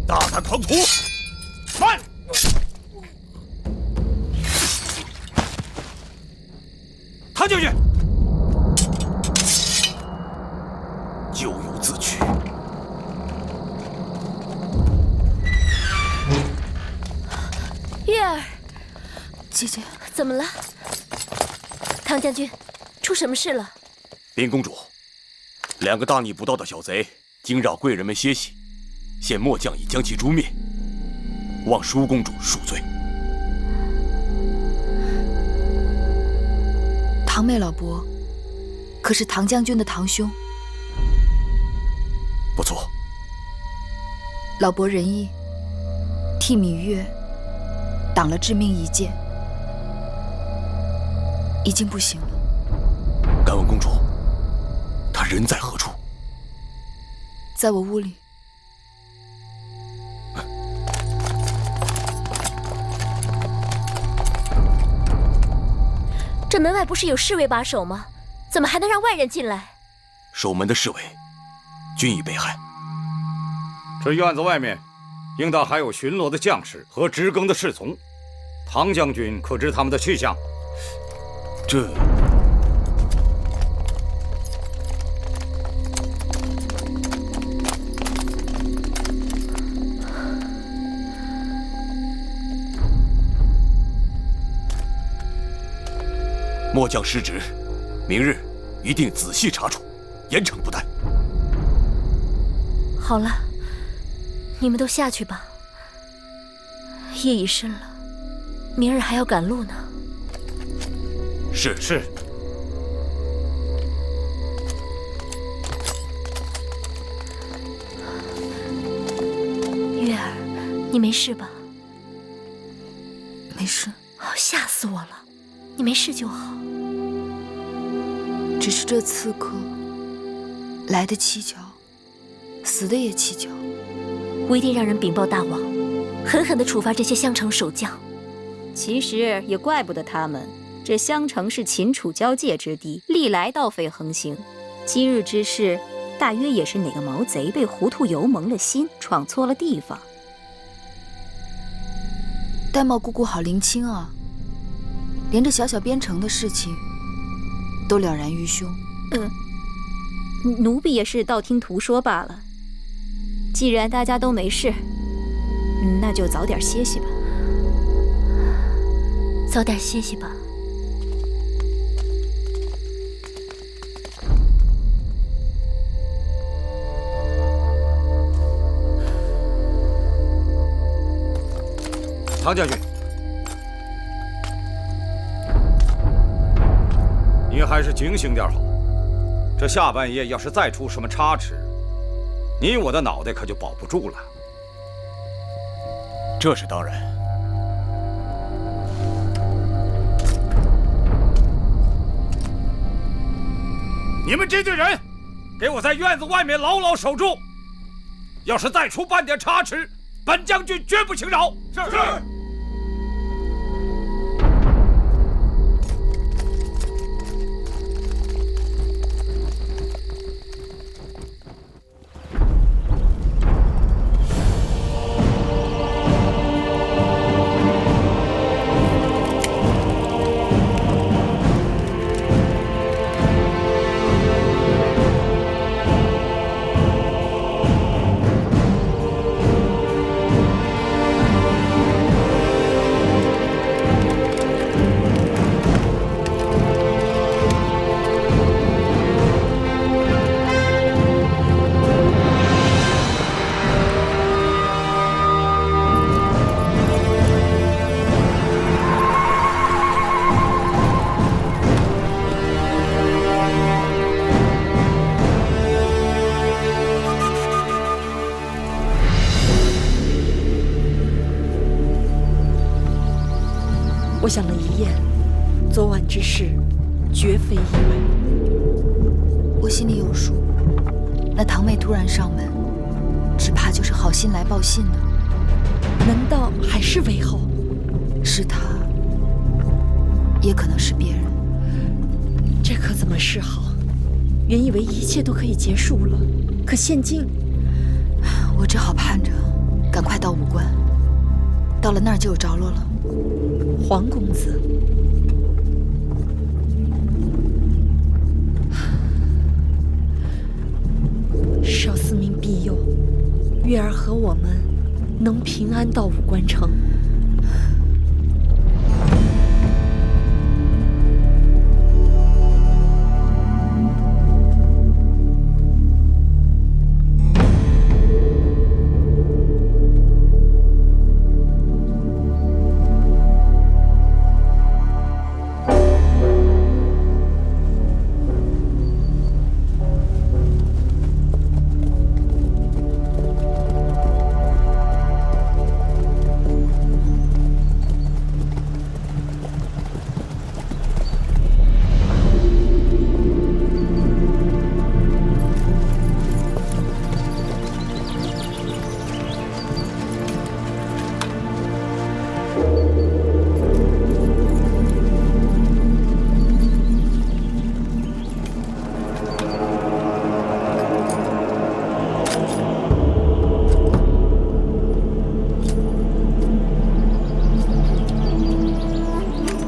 大胆狂徒！慢！他进去。咎由自取。月儿，姐姐，怎么了？唐将军，出什么事了？禀公主，两个大逆不道的小贼惊扰贵人们歇息。现末将已将其诛灭，望舒公主恕罪。堂妹老伯，可是唐将军的堂兄？不错。老伯仁义，替芈月挡了致命一剑，已经不行了。敢问公主，他人在何处？在我屋里。这门外不是有侍卫把守吗？怎么还能让外人进来？守门的侍卫均已被害。这院子外面应当还有巡逻的将士和值更的侍从，唐将军可知他们的去向？这……末将失职，明日一定仔细查处，严惩不贷。好了，你们都下去吧。夜已深了，明日还要赶路呢。是。月儿，你没事吧？没事。吓死我了！你没事就好。只是这刺客来得蹊跷，死的也蹊跷。我一定让人禀报大王，狠狠地处罚这些襄城守将。其实也怪不得他们，这襄城是秦楚交界之地，历来盗匪横行。今日之事，大约也是哪个毛贼被糊涂油蒙了心，闯错了地方。玳瑁姑姑好灵清啊，连这小小边城的事情都了然于胸。奴婢也是道听途说罢了。既然大家都没事，那就早点歇息吧。早点歇息吧。唐将军，你还是警醒点好。这下半夜要是再出什么差池，你我的脑袋可就保不住了。这是当然。你们这队人，给我在院子外面牢牢守住。要是再出半点差池，本将军绝不轻饶。是。我想了一夜，昨晚之事绝非意外。我心里有数，那堂妹突然上门，只怕就是好心来报信的。难道还是韦后？是她，也可能是别人。这可怎么是好？原以为一切都可以结束了，可现今，我只好盼着赶快到武关，到了那儿就有着落了。黄公子，少司命庇佑，月儿和我们能平安到武关城。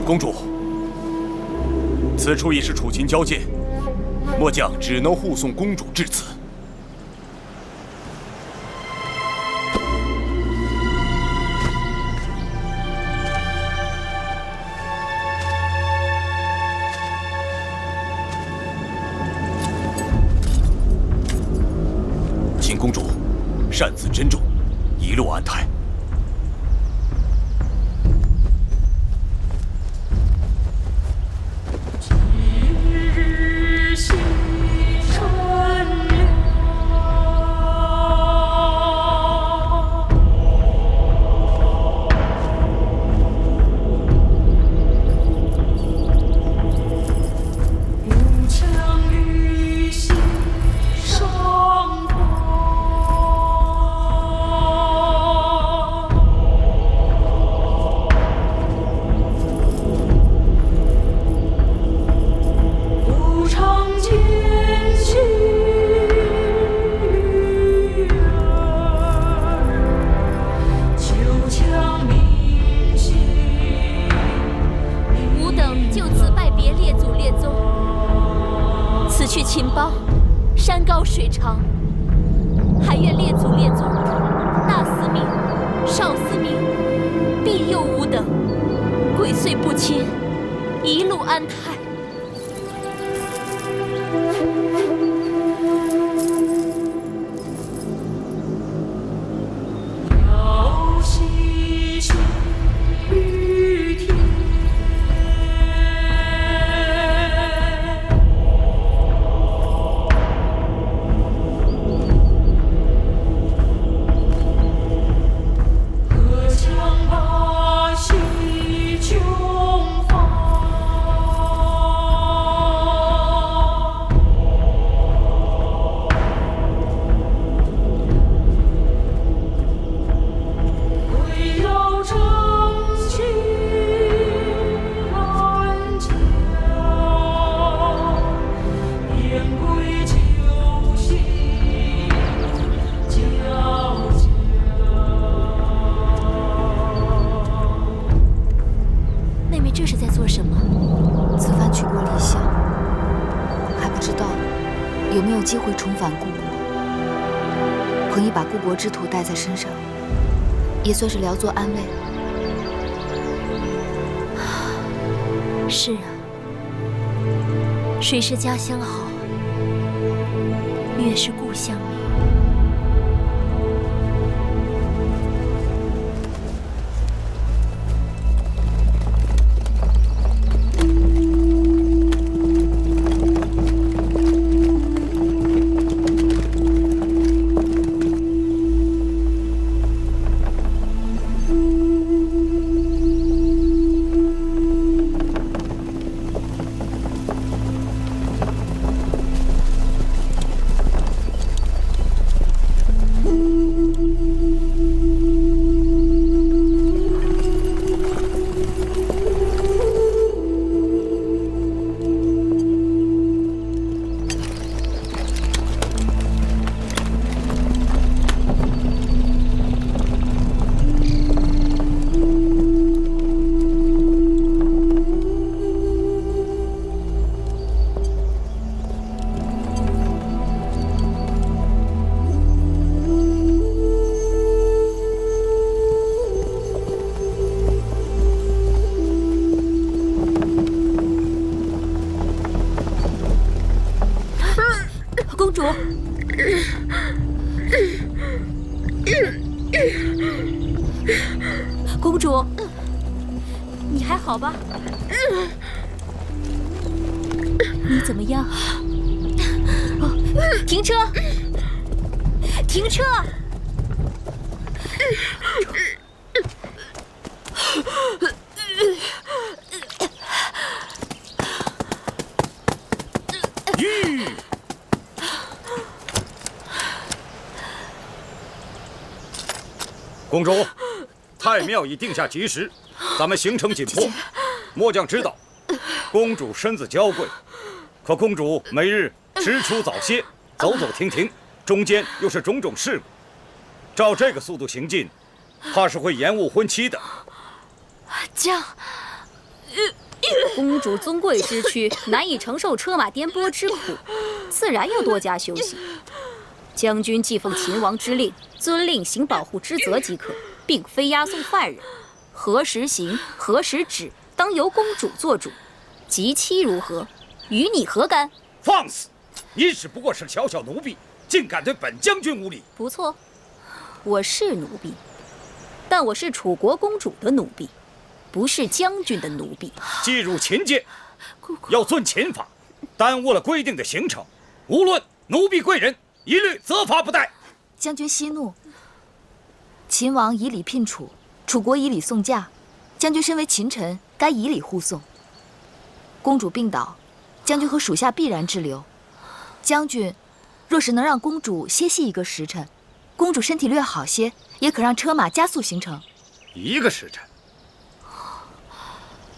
公主，此处已是楚秦交界，末将只能护送公主至此。请公主擅自珍重，一路安泰。上此去秦邦，山高水长，还愿列祖列宗、大司命、少司命、庇佑吾等，鬼祟不侵，一路安泰。之徒带在身上，也算是聊作安慰。是啊，谁是家乡好，越是故乡明。公主，你还好吧？你怎么样？停车！停车！公主，太庙已定下吉时，咱们行程紧迫。末将知道，公主身子娇贵，可公主每日迟出早歇，走走停停，中间又是种种事故，照这个速度行进，怕是会延误婚期的。公主尊贵之躯，难以承受车马颠簸之苦，自然要多加休息。将军既奉秦王之令，遵令行保护之责即可，并非押送犯人。何时行，何时止，当由公主做主。及期如何，与你何干？放肆！你只不过是小小奴婢，竟敢对本将军无礼！不错，我是奴婢，但我是楚国公主的奴婢，不是将军的奴婢。既入秦界，要遵秦法，耽误了规定的行程，无论奴婢贵人，一律责罚不贷。将军息怒。秦王以礼聘楚，楚国以礼送嫁，将军身为秦臣，该以礼护送。公主病倒，将军和属下必然滞留。将军若是能让公主歇息一个时辰，公主身体略好些，也可让车马加速行程。1个时辰？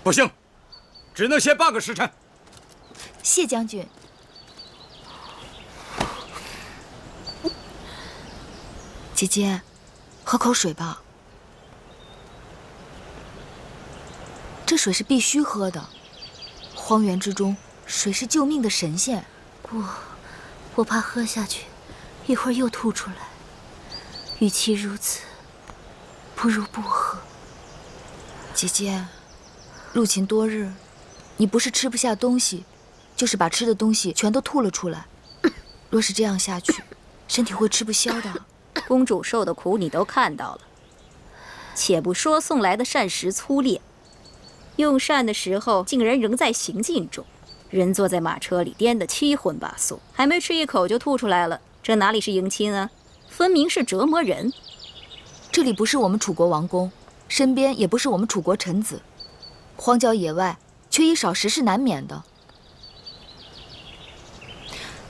不行，只能歇半个时辰。谢将军。姐姐，喝口水吧。这水是必须喝的。荒原之中，水是救命的神仙。我怕喝下去，一会儿又吐出来。与其如此，不如不喝。姐姐，入秦多日，你不是吃不下东西，就是把吃的东西全都吐了出来。若是这样下去，身体会吃不消的。公主受的苦你都看到了，且不说送来的膳食粗劣，用膳的时候竟然仍在行进中，人坐在马车里颠得七荤八素，还没吃一口就吐出来了，这哪里是迎亲啊，分明是折磨人。这里不是我们楚国王宫，身边也不是我们楚国臣子，荒郊野外，缺衣少食是难免的。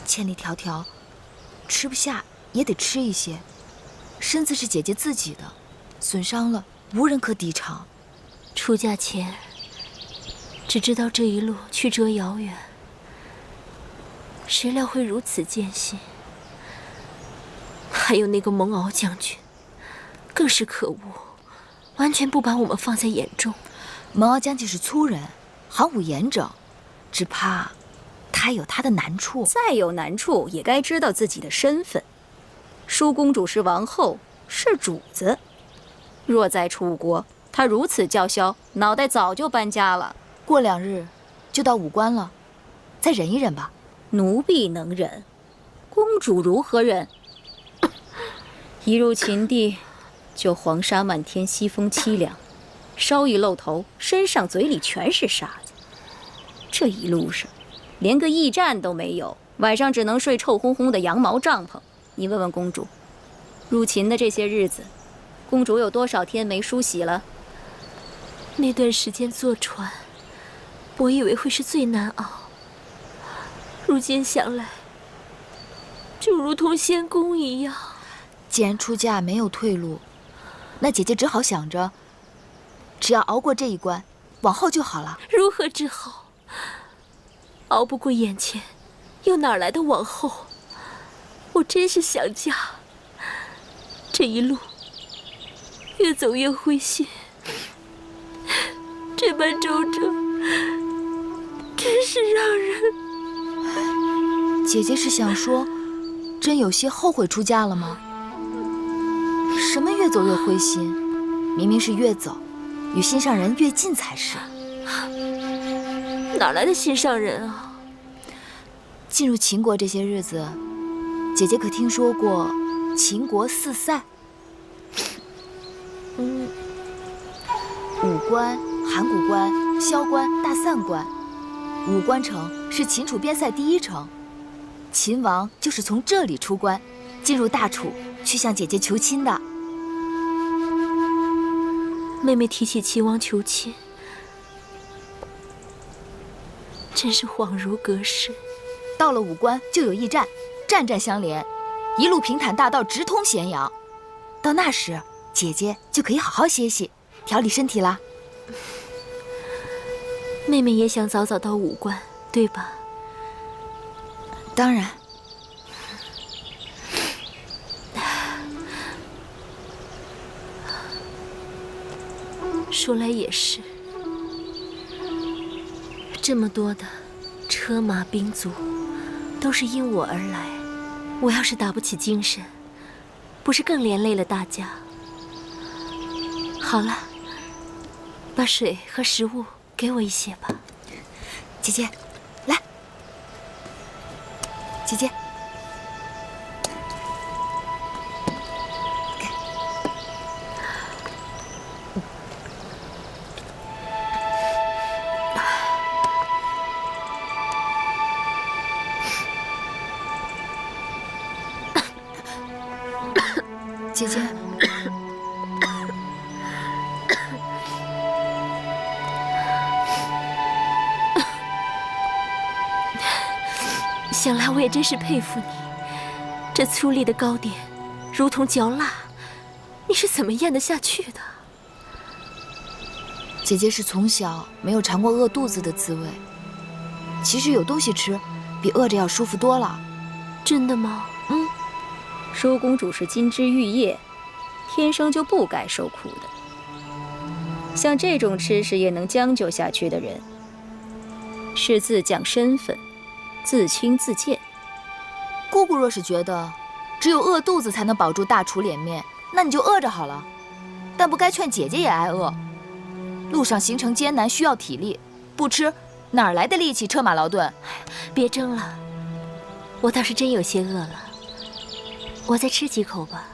千里迢迢，吃不下也得吃一些。身子是姐姐自己的，损伤了无人可抵偿。出嫁前只知道这一路曲折遥远，谁料会如此艰辛。还有那个蒙敖将军，更是可恶，完全不把我们放在眼中。蒙敖将军是粗人，行武严整，只怕他有他的难处。再有难处，也该知道自己的身份。舒公主是王后，是主子。若在楚国，她如此叫嚣，脑袋早就搬家了。过2日就到武关了，再忍一忍吧。奴婢能忍，公主如何忍？一入秦地，就黄沙漫天，西风凄凉，稍一露头，身上嘴里全是沙子。这一路上，连个驿站都没有，晚上只能睡臭烘烘的羊毛帐篷。你问问公主，入秦的这些日子，公主有多少天没梳洗了？那段时间坐船，我以为会是最难熬，如今想来，就如同仙宫一样。既然出嫁没有退路，那姐姐只好想着，只要熬过这一关，往后就好了。如何之好？熬不过眼前，又哪来的往后？我真是想家。这一路越走越灰心，这般周折，真是让人……姐姐是想说，真有些后悔出嫁了吗？什么越走越灰心？明明是越走，与心上人越近才是。哪来的心上人啊？进入秦国这些日子，姐姐可听说过秦国4塞？武关、函谷关、萧关、大散关。武关城是秦楚边塞第1城，秦王就是从这里出关，进入大楚，去向姐姐求亲的。妹妹提起秦王求亲，真是恍如隔世。到了武关就有驿站，站站相连，一路平坦大道直通咸阳。到那时，姐姐就可以好好歇息，调理身体啦。妹妹也想早早到武关，对吧？当然。说来也是，这么多的车马兵卒，都是因我而来。我要是打不起精神，不是更连累了大家？好了，把水和食物给我一些吧。姐姐，来，姐姐。姐姐，想来我也真是佩服你，这粗粝的糕点，如同嚼蜡，你是怎么咽得下去的？姐姐是从小没有尝过饿肚子的滋味，其实有东西吃，比饿着要舒服多了。真的吗？舒公主是金枝玉叶，天生就不该受苦的。像这种吃食也能将就下去的人，是自降身份，自轻自贱，姑姑若是觉得只有饿肚子才能保住大厨脸面，那你就饿着好了。但不该劝姐姐也挨饿。路上行程艰难，需要体力，不吃哪儿来的力气车马劳顿？别争了，我倒是真有些饿了，我再吃几口吧。